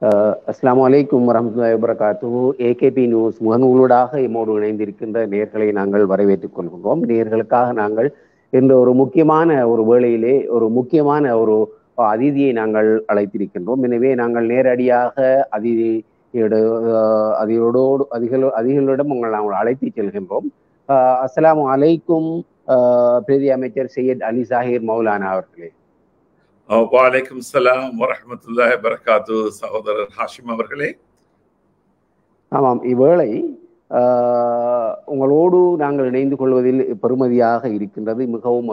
அஸ்ஸலாமு அலைக்கும் வரஹ்மத்துல்லாஹி வபரகாத்துஹு. ஏகேபி நியூஸ் முகநூலூடாக எம்மோடு இணைந்திருக்கின்ற நேயர்களை நாங்கள் வரவேற்றுக் கொள்கின்றோம். நேயர்களுக்காக நாங்கள் இன்று ஒரு முக்கியமான ஒரு வேளையிலே ஒரு முக்கியமான ஒரு அதிதியை நாங்கள் அழைத்திருக்கின்றோம். எனவே நாங்கள் நேரடியாக அதிகளிடம் நாங்கள் அழைத்து செல்கின்றோம். அஸ்ஸலாமு அலைக்கும் பிரதி அமைச்சர் சையத் அலி சாஹிர் மௌலானா அவர்களே. வலைக்கும் சலாம் வரஹ்மத்துல்லாஹி வபரகாத்து. சகோதரர் ஹாஷிம் அவர்களே. ஆமாம், இவ்வேளை உங்களோடு நாங்கள் இணைந்து கொள்வதில் பெருமதியாக இருக்கின்றது, மிகவும்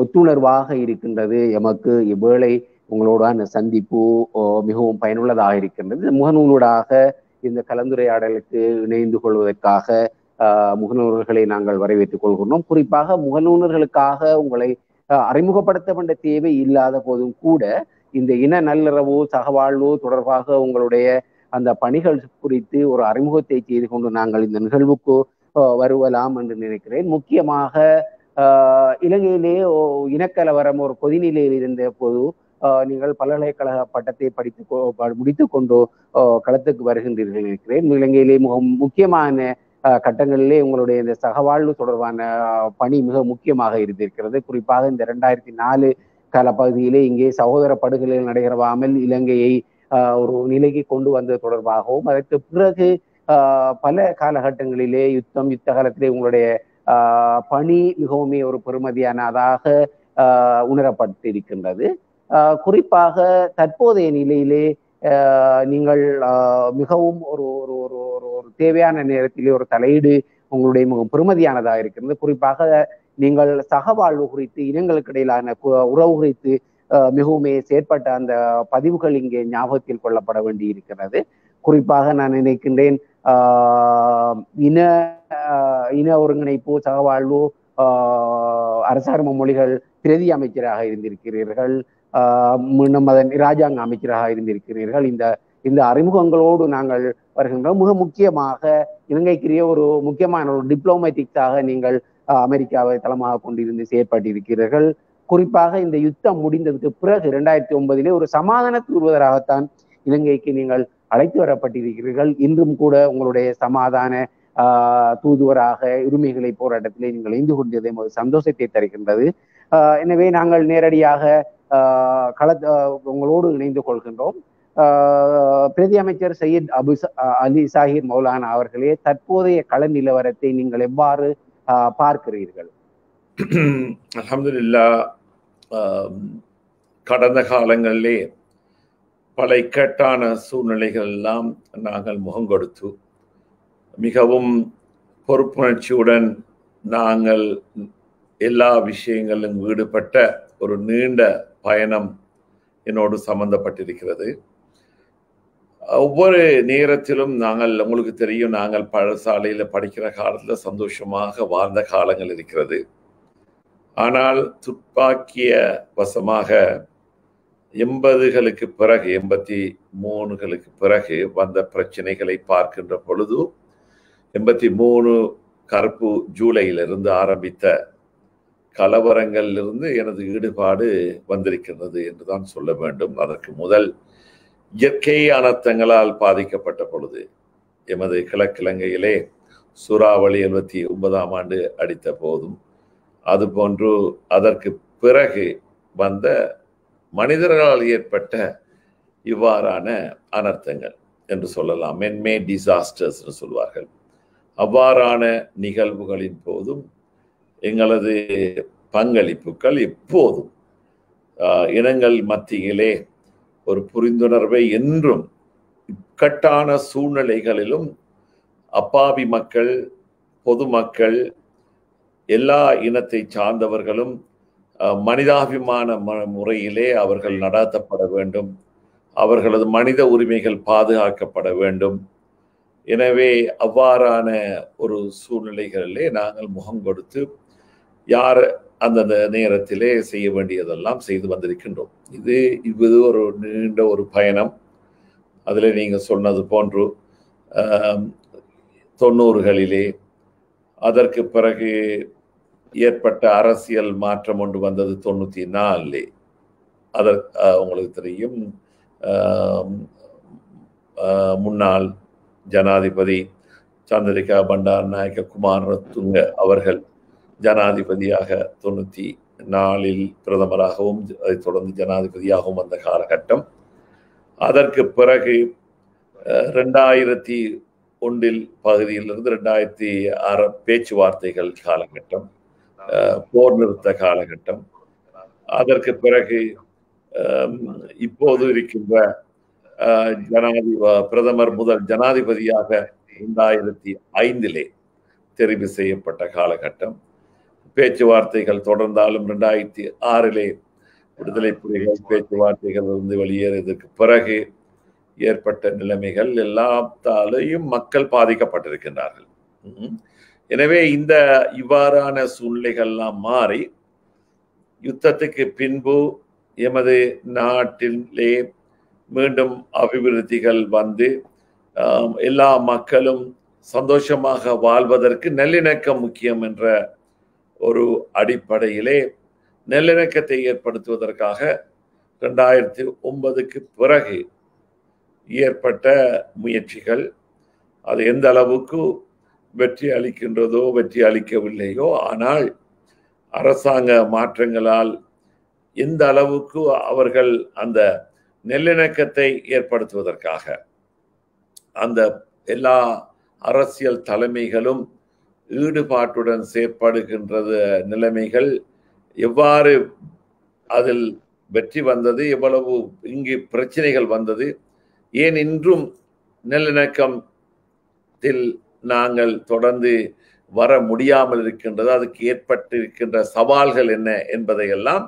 ஒத்துணர்வாக இருக்கின்றது. எமக்கு இவ்வேளை உங்களோடான சந்திப்பு மிகவும் பயனுள்ளதாக இருக்கின்றது. முகநூலூடாக இந்த கலந்துரையாடலுக்கு இணைந்து கொள்வதற்காக முகநூல்களை நாங்கள் வரவேற்றுக் கொள்கின்றோம். குறிப்பாக முகநூல்களுக்காக உங்களை அறிமுகப்படுத்த வேண்டிய தேவை இல்லாத போதும் கூட இந்த இன நல்லுறவு சகவாழ்வு தொடர்பாக உங்களுடைய அந்த பணிகள் குறித்து ஒரு அறிமுகத்தை செய்து கொண்டு நாங்கள் இந்த நிகழ்வுக்கு வருவலாம் என்று நினைக்கிறேன். முக்கியமாக இலங்கையிலே இனக்கலவரம் ஒரு கொதிநிலையில் இருந்த போது நீங்கள் பல்கலைக்கழக பட்டத்தை முடித்து கொண்டு களத்துக்கு வருகின்றீர்கள் நினைக்கிறேன். இலங்கையிலே முக்கியமான கட்டங்களிலே உங்களுடைய இந்த சகவாழ்வு தொடர்பான பணி மிக முக்கியமாக இருந்திருக்கிறது. குறிப்பாக இந்த 2004 காலப்பகுதியிலே இங்கே சகோதர படுகொலைகள் நடைபெறாமல் இலங்கையை ஒரு நிலைக்கு கொண்டு வந்தது தொடர்பாகவும், அதற்கு பிறகு பல காலகட்டங்களிலே யுத்த காலத்திலே உங்களுடைய பணி மிகவும் ஒரு பெருமதியானதாக உணரப்பட்டிருக்கின்றது. குறிப்பாக தற்போதைய நிலையிலே நீங்கள் மிகவும் ஒரு ஒரு ஒரு தேவையான நேரத்திலே ஒரு தலையீடு உங்களுடைய மிகவும் பெருமதியானதாக இருக்கிறது. குறிப்பாக நீங்கள் சகவாழ்வு குறித்து இனங்களுக்கு இடையிலான உறவு குறித்து மிகவும் செயற்பட்ட அந்த பதிவுகள் இங்கே ஞாபகத்தில் கொள்ளப்பட வேண்டி இருக்கிறது. குறிப்பாக நான் நினைக்கின்றேன், இன ஒருங்கிணைப்பு சகவாழ்வு அரசாங்க மொழிகள் பிரதி அமைச்சராக இருந்திருக்கிறீர்கள், மீண்டும் அதன் இராஜாங்க அமைச்சராக இருந்திருக்கிறீர்கள். இந்த அறிமுகங்களோடு நாங்கள் வருகின்றோம். மிக முக்கியமாக இலங்கைக்குரிய ஒரு முக்கியமான ஒரு டிப்ளோமேட்டிக்ஸாக நீங்கள் அமெரிக்காவை தளமாக கொண்டிருந்து செயற்பட்டிருக்கிறீர்கள். குறிப்பாக இந்த யுத்தம் முடிந்ததுக்கு பிறகு 2009 ஒரு சமாதான தூதுவராகத்தான் இலங்கைக்கு நீங்கள் அழைத்து வரப்பட்டிருக்கிறீர்கள். இன்றும் கூட உங்களுடைய சமாதான தூதுவராக உரிமைகளை போராட்டத்திலே நீங்கள் இணைந்து கொண்டது சந்தோஷத்தை தருகின்றது. எனவே நாங்கள் நேரடியாக உங்களோடு இணைந்து கொள்கின்றோம். பிரதி அமைச்சர் சையத் அலி சாஹிர் மௌலானா அவர்களே, தற்போதைய கள நிலவரத்தை நீங்கள் எவ்வாறு பார்க்கிறீர்கள்? அல்ஹம்துலில்லாஹ், கடந்த காலங்களிலே பல இக்கட்டான சூழ்நிலைகள் எல்லாம் நாங்கள் முகம் கொடுத்து மிகவும் பொறுப்புணர்ச்சியுடன் நாங்கள் எல்லா விஷயங்களிலும் ஈடுபட்ட ஒரு நீண்ட பயணம் என்னோடு சம்பந்தப்பட்டிருக்கிறது. ஒவ்வொரு நேரத்திலும் உங்களுக்கு தெரியும், நாங்கள் பாடசாலையில் படிக்கிற காலத்தில் சந்தோஷமாக வாழ்ந்த காலங்கள் இருக்கிறது. ஆனால் துப்பாக்கிய வசமாக 80களுக்கு பிறகு 83களுக்கு பிறகு வந்த பிரச்சனைகளை பார்க்கின்ற பொழுது 83 கருப்பு ஜூலையிலிருந்து ஆரம்பித்த கலவரங்களிலிருந்து எனது ஈடுபாடு வந்திருக்கிறது என்றுதான் சொல்ல வேண்டும். அதற்கு முதல் இயற்கை அனர்த்தங்களால் பாதிக்கப்பட்ட பொழுது எமது கிழக்கிழங்கையிலே சூறாவளி 79ஆம் ஆண்டு அடித்த போதும், அதுபோன்று அதற்கு பிறகு வந்த மனிதர்களால் ஏற்பட்ட இவ்வாறான அனர்த்தங்கள் என்று சொல்லலாம், மென்மேட் டிசாஸ்டர்ஸ் என்று சொல்வார்கள். அவ்வாறான நிகழ்வுகளின் போதும் எங்களது பங்களிப்புகள் எப்போதும் இனங்கள் மத்தியிலே ஒரு புரிந்துணர்வை என்றும் இக்கட்டான சூழ்நிலைகளிலும் அப்பாவி மக்கள், பொதுமக்கள், எல்லா இனத்தை சார்ந்தவர்களும் மனிதாபிமான முறையிலே அவர்கள் நடாத்தப்பட வேண்டும், அவர்களது மனித உரிமைகள் பாதுகாக்கப்பட வேண்டும். எனவே அவ்வாறான ஒரு சூழ்நிலைகளிலே நாங்கள் முகம் கொடுத்து யார் அந்தந்த நேரத்திலே செய்ய வேண்டியதெல்லாம் செய்து வந்திருக்கின்றோம். இது ஒரு நீண்ட ஒரு பயணம். அதில் நீங்கள் சொன்னது போன்று 90களிலே அதற்கு பிறகு ஏற்பட்ட அரசியல் மாற்றம் ஒன்று வந்தது 94. உங்களுக்கு தெரியும், முன்னாள் ஜனாதிபதி சந்திரிகா பண்டாரநாயக்க குமாரதுங்க அவர்கள் ஜனாதிபதியாக 94 பிரதமராகவும் அதைத் தொடர்ந்து ஜனாதிபதியாகவும் வந்த காலகட்டம். அதற்கு பிறகு 2001 பகுதியிலிருந்து 2006 பேச்சுவார்த்தைகள் காலகட்டம், போர் நிறுத்த காலகட்டம். அதற்கு பிறகு இப்போது இருக்கின்ற பிரதமர் முதல் ஜனாதிபதியாக 2005 தெரிவு செய்யப்பட்ட காலகட்டம். பேச்சுவார்த்தைகள் தொடர்ந்தாலும் 2006 விடுதலை புலிகள் பேச்சுவார்த்தைகள் இருந்து வெளியேறியதற்கு பிறகு ஏற்பட்ட நிலைமைகள் எல்லாத்தாலையும் மக்கள் பாதிக்கப்பட்டிருக்கின்றார்கள். எனவே இவ்வாறான சூழ்நிலைகள்லாம் மாறி யுத்தத்துக்கு பின்பு எமது நாட்டிலே மீண்டும் அபிவிருத்திகள் வந்து எல்லா மக்களும் சந்தோஷமாக வாழ்வதற்கு நல்லிணக்கம் முக்கியம் என்ற ஒரு அடிப்படையிலே நல்லிணக்கத்தை ஏற்படுத்துவதற்காக 2009க்கு பிறகு ஏற்பட்ட முயற்சிகள் அது எந்த அளவுக்கு வெற்றி அளிக்கின்றதோ வெற்றி அளிக்கவில்லையோ, ஆனால் அரசாங்க மாற்றங்களால் எந்த அளவுக்கு அவர்கள் அந்த நல்லிணக்கத்தை ஏற்படுத்துவதற்காக அந்த எல்லா அரசியல் தலைமைகளும் ஈடுபாட்டுடன் செயற்படுகின்றது நிலைமைகள் எவ்வாறு அதில் வெற்றி வந்தது, எவ்வளவு இங்கு பிரச்சனைகள் வந்தது, ஏன் இன்றும் நல்லிணக்கத்தில் நாங்கள் தொடர்ந்து வர முடியாமல் இருக்கின்றது, அதுக்கு ஏற்பட்டிருக்கின்ற சவால்கள் என்ன என்பதையெல்லாம்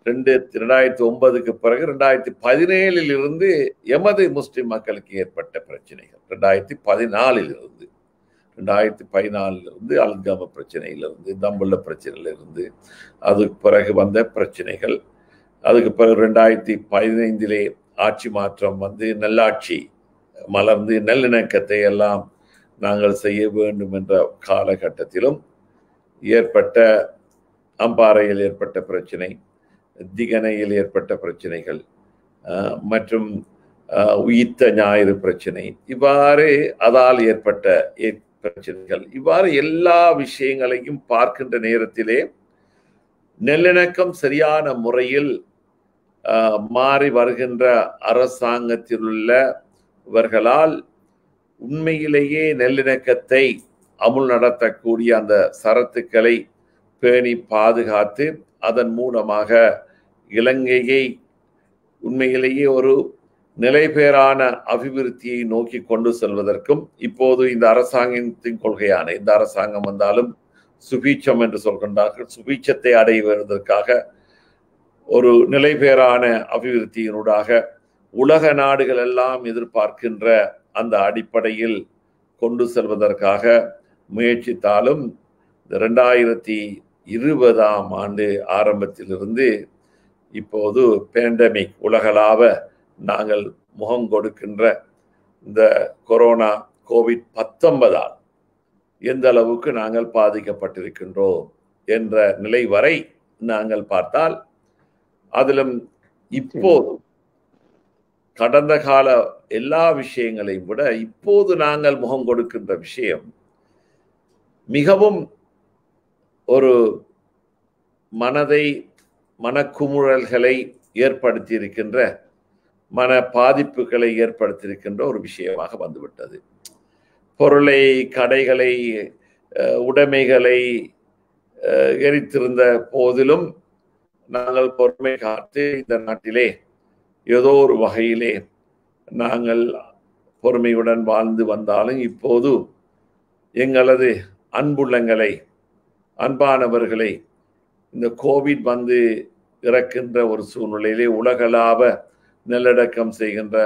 2009க்கு பிறகு 2017 இருந்து எமது முஸ்லிம் மக்களுக்கு ஏற்பட்ட பிரச்சனைகள், 2014 இருந்து அல்காம பிரச்சனையிலிருந்து, தம்புள்ள பிரச்சனையிலிருந்து, அதுக்கு பிறகு வந்த பிரச்சனைகள், அதுக்கு பிறகு 2015 ஆட்சி மாற்றம் வந்து நல்லாட்சி மலர்ந்து நல்லிணக்கத்தை எல்லாம் நாங்கள் செய்ய வேண்டும் என்ற காலகட்டத்திலும் ஏற்பட்ட அம்பாறையில் ஏற்பட்ட பிரச்சனை, திகனையில் ஏற்பட்ட பிரச்சனைகள் மற்றும் உயிர்த்த ஞாயிறு பிரச்சனை, இவ்வாறு அதால் ஏற்பட்ட பிரச்சனைகள், இவ்வாறு எல்லா விஷயங்களையும் பார்க்கின்ற நேரத்திலே நல்லிணக்கம் சரியான முறையில் மாறி வருகின்ற அரசாங்கத்தில் உள்ளவர்களால் உண்மையிலேயே நல்லிணக்கத்தை அமுல் நடத்தக்கூடிய அந்த சரத்துக்களை பேணி பாதுகாத்து அதன் மூலமாக இலங்கையை உண்மையிலேயே ஒரு நிலைபெறான அபிவிருத்தியை நோக்கி கொண்டு செல்வதற்கும் இப்போது இந்த அரசாங்கத்தின் கொள்கையான இந்த அரசாங்கம் வந்தாலும் சுபீட்சம் என்று சொல்கின்றார்கள், சுபீட்சத்தை அடைவதற்காக ஒரு நிலைபெறான அபிவிருத்தியினூடாக உலக நாடுகள் எல்லாம் எதிர்பார்க்கின்ற அந்த அடிப்படையில் கொண்டு செல்வதற்காக முயற்சித்தாலும் 2020 ஆரம்பத்திலிருந்து இப்போது பேண்டமிக் உலகளாவ நாங்கள் முகம் கொடுக்கின்ற இந்த கொரோனா COVID-19 எந்த அளவுக்கு நாங்கள் பாதிக்கப்பட்டிருக்கின்றோம் என்ற நிலை வரை நாங்கள் பார்த்தால், அதிலும் இப்போது கடந்த கால எல்லா விஷயங்களையும் விட இப்போது நாங்கள் முகம் கொடுக்கின்ற விஷயம் மிகவும் ஒரு மனக்குமுறல்களை ஏற்படுத்தியிருக்கின்ற, மன பாதிப்புகளை ஏற்படுத்தியிருக்கின்ற ஒரு விஷயமாக வந்துவிட்டது. பொருளை, கடைகளை, உடைமைகளை எரித்திருந்த போதிலும் நாங்கள் பொறுமை காத்து இந்த நாட்டிலே ஏதோ ஒரு வகையிலே நாங்கள் பொறுமையுடன் வாழ்ந்து வந்தாலும் இப்போது எங்களது அன்புள்ளங்களை, அன்பானவர்களை இந்த கோவிட் வந்து இறக்கின்ற ஒரு சூழ்நிலையிலே உலகளாவ நல்லடக்கம் செய்கின்ற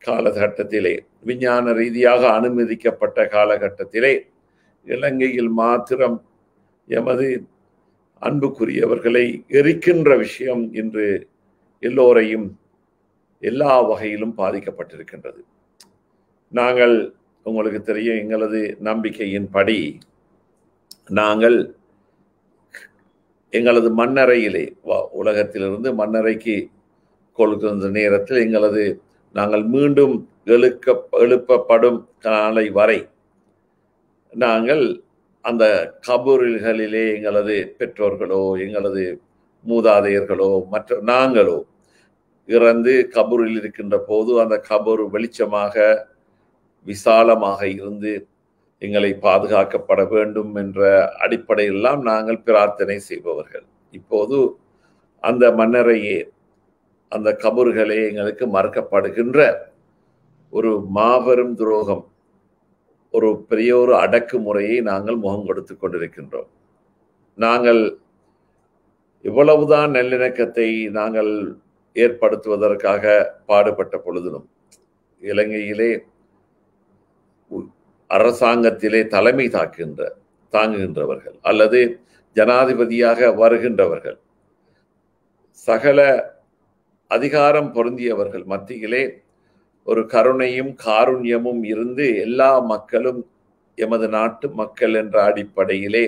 காலகட்டத்திலே, விஞ்ஞான ரீதியாக அனுமதிக்கப்பட்ட காலகட்டத்திலே இலங்கையில் மாத்திரம் எமது அன்புக்குரியவர்களை எரிக்கின்ற விஷயம் இன்று எல்லோரையும் எல்லா வகையிலும் பாதிக்கப்பட்டிருக்கின்றது. நாங்கள் உங்களுக்கு தெரியும், எங்களது நம்பிக்கையின்படி நாங்கள் எங்களது மண்ணறையிலே உலகத்திலிருந்து மண்ணறைக்கு கொள்கின்ற நேரத்தில் நாங்கள் மீண்டும் எழுப்பப்படும் நாளை வரை நாங்கள் அந்த கபூர்களிலே எங்களது பெற்றோர்களோ எங்களது மூதாதையர்களோ மற்ற நாங்களோ இறந்து கபூரில் இருக்கின்ற போது அந்த கபூர் வெளிச்சமாக விசாலமாக இருந்து எங்களை பாதுகாக்கப்பட வேண்டும் என்ற அடிப்படையெல்லாம் நாங்கள் பிரார்த்தனை செய்பவர்கள். இப்போது அந்த மன்னரையே அந்த கபூர்களே எங்களுக்கு மறுக்கப்படுகின்ற ஒரு மாபெரும் துரோகம், ஒரு பெரிய ஒரு அடக்குமுறையை நாங்கள் முகம் கொடுத்து கொண்டிருக்கின்றோம். நாங்கள் இவ்வளவுதான் நல்லிணக்கத்தை நாங்கள் ஏற்படுத்துவதற்காக பாடுபட்ட பொழுதிலும் இலங்கையிலே அரசாங்கத்திலே தலைமை தாங்குகின்றவர்கள் அல்லது ஜனாதிபதியாக வருகின்றவர்கள் சகல அதிகாரம் பொருந்தியவர்கள் மத்தியிலே ஒரு கருணையும் காருண்யமும் இருந்து எல்லா மக்களும் எமது நாட்டு மக்கள் என்ற அடிப்படையிலே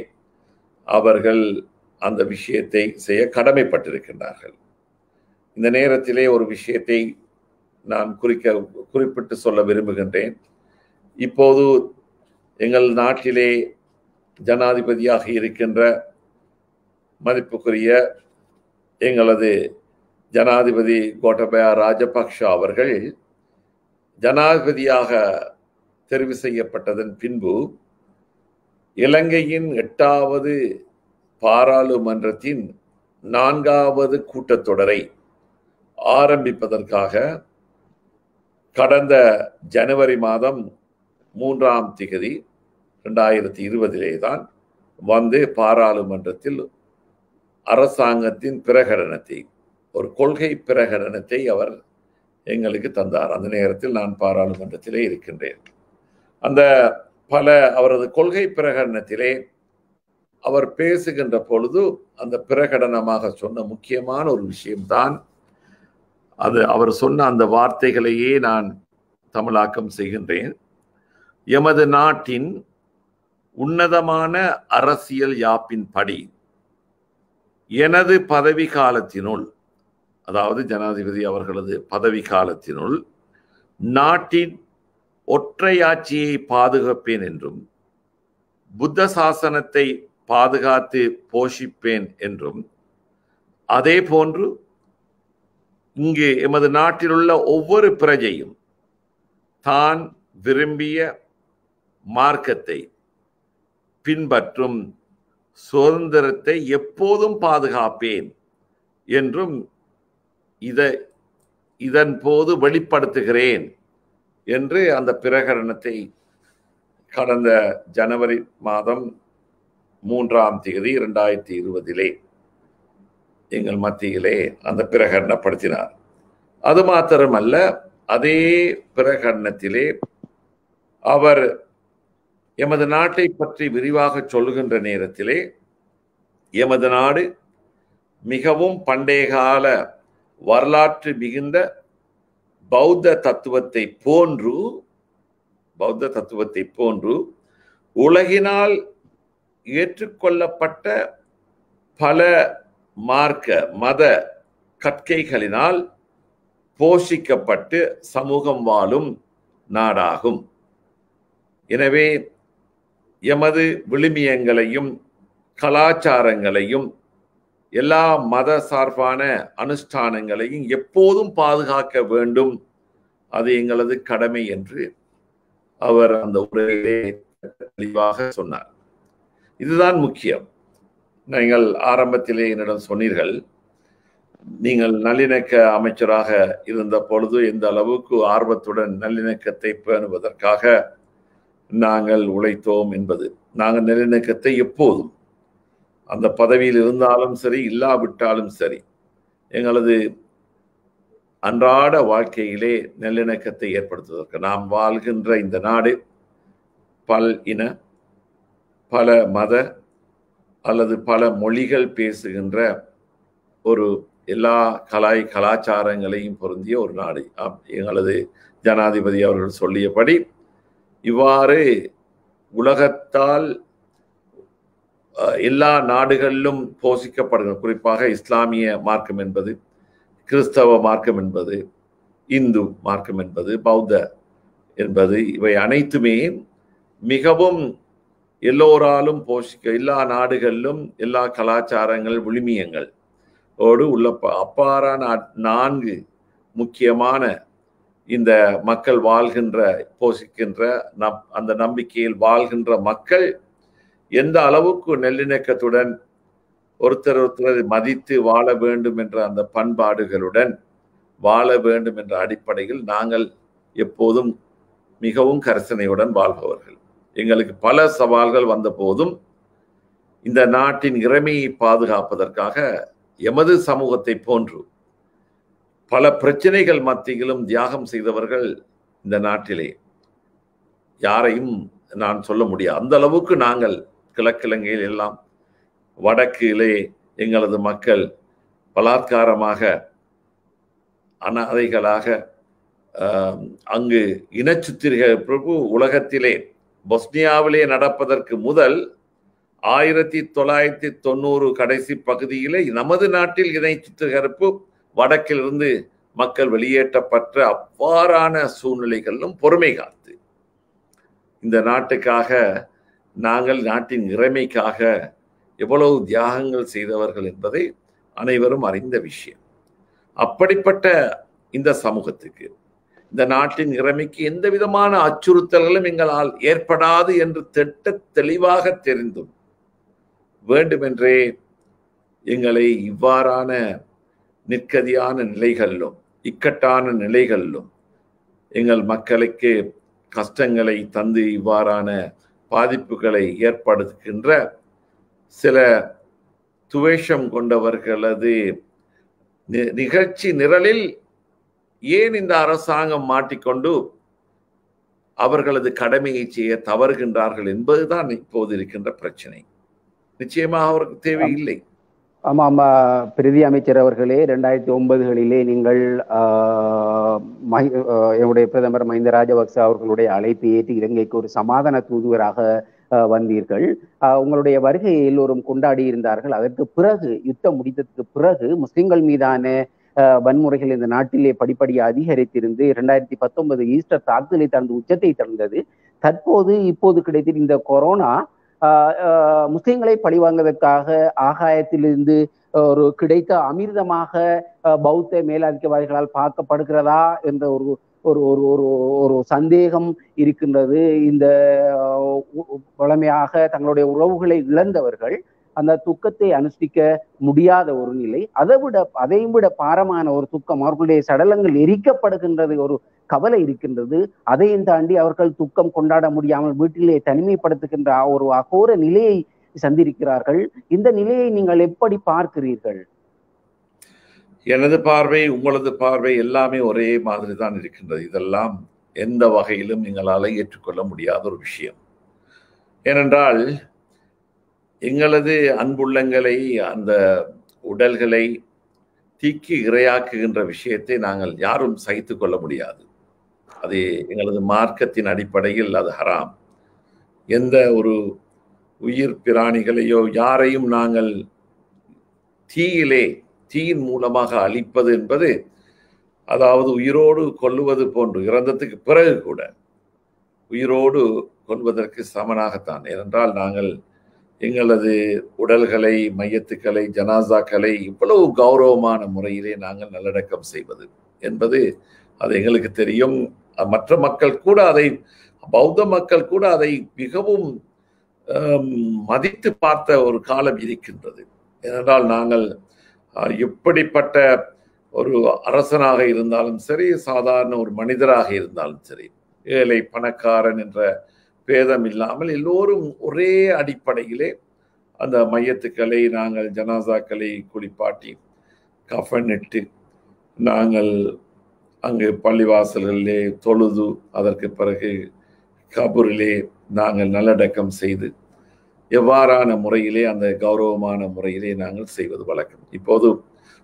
அவர்கள் அந்த விஷயத்தை செய்ய கடமைப்பட்டிருக்கின்றார்கள். இந்த நேரத்திலே ஒரு விஷயத்தை நான் குறிப்பிட்டு சொல்ல விரும்புகின்றேன். இப்போது எங்கள் நாட்டிலே ஜனாதிபதியாக இருக்கின்ற மதிப்புக்குரிய எங்களது ஜனாதிபதி கோட்டபய ராஜபக்ஷ அவர்கள் ஜனாதிபதியாக தெரிவு செய்யப்பட்டதன் பின்பு இலங்கையின் 8வது பாராளுமன்றத்தின் 4வது கூட்டத்தொடரை ஆரம்பிப்பதற்காக கடந்த ஜனவரி மாதம் 3ஆம் தேதி 2020 தான் வந்து பாராளுமன்றத்தில் அரசாங்கத்தின் பிரகடனத்தை, ஒரு கொள்கை பிரகடனத்தை அவர் எங்களுக்கு தந்தார். அந்த நேரத்தில் நான் பாராளுமன்றத்திலே இருக்கின்றேன். அவரது கொள்கை பிரகடனத்திலே அவர் பேசுகின்ற பொழுது அந்த பிரகடனமாக சொன்ன முக்கியமான ஒரு விஷயம்தான் அவர் சொன்ன அந்த வார்த்தைகளையே நான் தமிழாக்கம் செய்கின்றேன். எமது நாட்டின் உன்னதமான அரசியல் யாப்பின் படி எனது பதவி காலத்தினுள், அதாவது ஜனாதிபதி அவர்களது பதவி காலத்தினுள் நாட்டின் ஒற்றையாட்சியை பாதுகாப்பேன் என்றும் புத்த சாசனத்தை பாதுகாத்து போஷிப்பேன் என்றும் அதே போன்று இங்கு எமது நாட்டில் உள்ள ஒவ்வொரு பிரஜையும் தான் விரும்பிய மார்க்கத்தை பின்பற்றும் சுதந்திரத்தை எப்போதும் பாதுகாப்பேன் என்றும் இதன் போது வெளிப்படுத்துகிறேன் என்று அந்த பிரகடனத்தை கடந்த ஜனவரி மாதம் 3ஆம் தேதி 2020 எங்கள் மத்தியிலே அந்த பிரகடனப்படுத்தினார். அது மாத்திரமல்ல, அதே பிரகடனத்திலே அவர் எமது நாட்டை பற்றி விரிவாக சொல்லுகின்ற நேரத்திலே எமது நாடு மிகவும் பண்டைய கால வரலாற்று மிகுந்த பௌத்த தத்துவத்தை போன்று உலகினால் ஏற்றுக்கொள்ளப்பட்ட பல மார்க்க மத கற்கைகளினால் போஷிக்கப்பட்டு சமூகம் வாழும் நாடாகும். எனவே எமது விழுமியங்களையும் கலாச்சாரங்களையும் எல்லா மத சார்பான அனுஷ்டானங்களையும் எப்போதும் பாதுகாக்க வேண்டும், அது எங்களது கடமை என்று அவர் அந்த உரையிலே தெளிவாக சொன்னார். இதுதான் முக்கியம். நீங்கள் ஆரம்பத்திலே என்னிடம் சொன்னீர்கள், நீங்கள் நல்லிணக்க அமைச்சராக இருந்த பொழுது எந்த அளவுக்கு ஆர்வத்துடன் நல்லிணக்கத்தை பேணுவதற்காக நாங்கள் உழைத்தோம் என்பது. நாங்கள் நல்லிணக்கத்தை எப்போதும், அந்த பதவியில் இருந்தாலும் சரி இல்லாவிட்டாலும் சரி, எங்களது அன்றாட வாழ்க்கையிலே நல்லிணக்கத்தை ஏற்படுத்துவதற்கு, நாம் வாழ்கின்ற இந்த நாடு பல இன பல மத அல்லது பல மொழிகள் பேசுகின்ற ஒரு எல்லா கலாச்சாரங்களையும் பொருந்திய ஒரு நாடு. எங்களது ஜனாதிபதி அவர்கள் சொல்லியபடி இவ்வாறு உலகத்தால் எல்லா நாடுகளிலும் போஷிக்கப்படுகிற, குறிப்பாக இஸ்லாமிய மார்க்கம் என்பது கிறிஸ்தவ மார்க்கம் என்பது, இந்து மார்க்கம் என்பது, பௌத்த என்பது, இவை அனைத்துமே மிகவும் எல்லோராலும் எல்லா நாடுகளிலும் எல்லா கலாச்சாரங்கள் விழுமியங்கள் ஓடு உள்ள அப்பாறான 4 முக்கியமான இந்த மக்கள் வாழ்கின்ற போஷிக்கின்ற அந்த நம்பிக்கையில் வாழ்கின்ற மக்கள் எந்த அளவுக்கு நல்லிணக்கத்துடன் ஒருத்தர் மதித்து வாழ வேண்டும் என்ற அந்த பண்பாடுகளுடன் வாழ வேண்டும் என்ற அடிப்படையில் நாங்கள் எப்போதும் மிகவும் கரிசனையுடன் வாழ்பவர்கள். எங்களுக்கு பல சவால்கள் வந்த போதும் இந்த நாட்டின் இறைமையை பாதுகாப்பதற்காக எமது சமூகத்தை போன்று பல பிரச்சனைகள் மத்தியிலும் தியாகம் செய்தவர்கள் இந்த நாட்டிலே யாரையும் நான் சொல்ல முடியாது. அந்த அளவுக்கு நாங்கள் கிழக்கிழங்கையில் எல்லாம் வடக்கிலே எங்களது மக்கள் பலாத்காரமாக அனாதைகளாக அங்கு இனச்சுத்திரிகை உலகத்திலே பொஸ்னியாவிலே நடப்பதற்கு முதல் 1990 கடைசி பகுதியிலே நமது நாட்டில் இணை சுத்திகரிப்பு வடக்கிலிருந்து மக்கள் வெளியேற்றப்பட்ட அவ்வாறான சூழ்நிலைகளிலும் பொறுமை காத்து இந்த நாட்டுக்காக நாங்கள் நாட்டின் இறைமைக்காக எவ்வளவு தியாகங்கள் செய்தவர்கள் என்பதை அனைவரும் அறிந்த விஷயம். அப்படிப்பட்ட இந்த சமூகத்துக்கு இந்த நாட்டின் இறைமைக்கு எந்த விதமான அச்சுறுத்தல்களும் எங்களால் ஏற்படாது என்று தெளிவாக தெரிந்தும் வேண்டுமென்றே எங்களை இவ்வாறான நிற்கதியான நிலைகளிலும் இக்கட்டான நிலைகளிலும் எங்கள் மக்களுக்கு கஷ்டங்களை தந்து இவ்வாறான பாதிப்புகளை ஏற்படுத்துகின்ற சில துவேஷம் கொண்டவர்களது நிகழ்ச்சி நிரலில் ஏன் இந்த அரசாங்கம் மாட்டிக்கொண்டு அவர்களது கடமையை செய்ய தவறுகின்றார்கள் என்பதுதான் இப்போது இருக்கின்ற பிரச்சனை. நிச்சயமாக அவருக்கு தேவையில்லை. ஆமாம், பிரதி அமைச்சர் அவர்களே, 2009 நீங்கள் என்னுடைய பிரதமர் மஹிந்த ராஜபக்ச அவர்களுடைய அழைப்பை ஏற்று இலங்கைக்கு ஒரு சமாதான தூதுவராக வந்தீர்கள். உங்களுடைய வருகையை எல்லோரும் கொண்டாடி இருந்தார்கள். அதற்கு பிறகு யுத்தம் முடித்ததுக்கு பிறகு முஸ்லிம்கள் மீதான வன்முறைகள் இந்த நாட்டிலே படிப்படியாக அதிகரித்திருந்து 2019 ஈஸ்டர் தாக்குதலை தனது உச்சத்தை தந்தது. இப்போது கிடைத்த இந்த கொரோனா முஸ்லிம்களை பழிவாங்குவதற்காக ஆகாயத்திலிருந்து ஒரு கிடைத்த அமிர்தமாக பௌத்த மேலாதிக்கவாதிகளால் பார்க்கப்படுகிறதா என்ற ஒரு ஒரு ஒரு ஒரு ஒரு சந்தேகம் இருக்கின்றது. இந்த வளமையாக தங்களுடைய உறவுகளை இழந்தவர்கள் அந்த துக்கத்தை அனுஷ்டிக்க முடியாத ஒரு நிலை, அதையும் விட பாரமான ஒரு துக்கம், அவர்களுடைய சடலங்கள் எரிக்கப்படுகின்றது, ஒரு கவலை இருக்கின்றது. அதையும் தாண்டி அவர்கள் துக்கம் கொண்டாட முடியாமல் வீட்டிலே தனிமைப்படுத்துகின்ற ஒரு அகோர நிலையை சந்திருக்கிறார்கள். இந்த நிலையை நீங்கள் எப்படி பார்க்கிறீர்கள்? எனது பார்வை, உங்களது பார்வை எல்லாமே ஒரே மாதிரி தான் இருக்கின்றது. இதெல்லாம் எந்த வகையிலும் எங்களால் ஏற்றுக்கொள்ள முடியாத ஒரு விஷயம். ஏனென்றால் எங்களது அன்புள்ளங்களை, அந்த உடல்களை தீக்கி இரையாக்குகின்ற விஷயத்தை நாங்கள் யாரும் சகித்து கொள்ள முடியாது. அது எங்களது மார்க்கத்தின் அடிப்படையில் அது ஹராம். எந்த ஒரு உயிர் பிராணிகளையோ யாரையும் நாங்கள் தீயின் மூலமாக அழிப்பது என்பது, அதாவது உயிரோடு கொல்லுவது போன்று, இறந்ததுக்கு பிறகு கூட உயிரோடு கொல்வதற்கு சமனாகத்தான். ஏனென்றால் நாங்கள் எங்களது உடல்களை, மையத்துக்களை, ஜனாசாக்களை இவ்வளவு கௌரவமான முறையிலே நாங்கள் நல்லடக்கம் செய்வது என்பது அது எங்களுக்கு தெரியும். மற்ற மக்கள் கூட அதை, பௌத்த மக்கள் கூட அதை மிகவும் மதித்து பார்த்த ஒரு காலம் இருக்கின்றது. ஏனென்றால் நாங்கள் எப்படிப்பட்ட ஒரு அரசனாக இருந்தாலும் சரி, சாதாரண ஒரு மனிதராக இருந்தாலும் சரி, ஏழை பணக்காரன் என்ற பேதம் இல்லாமல் எல்லோரும் ஒரே அடிப்படையிலே அந்த மையத்துக்களை, நாங்கள் ஜனாசாக்களை குளிப்பாட்டி கஃன் இட்டு நாங்கள் அங்கு பள்ளிவாசல்களிலே தொழுது, அதற்கு பிறகு கபூரிலே நாங்கள் நல்லடக்கம் செய்து எவ்வாறான முறையிலே, அந்த கௌரவமான முறையிலே நாங்கள் செய்வது வழக்கம். இப்போது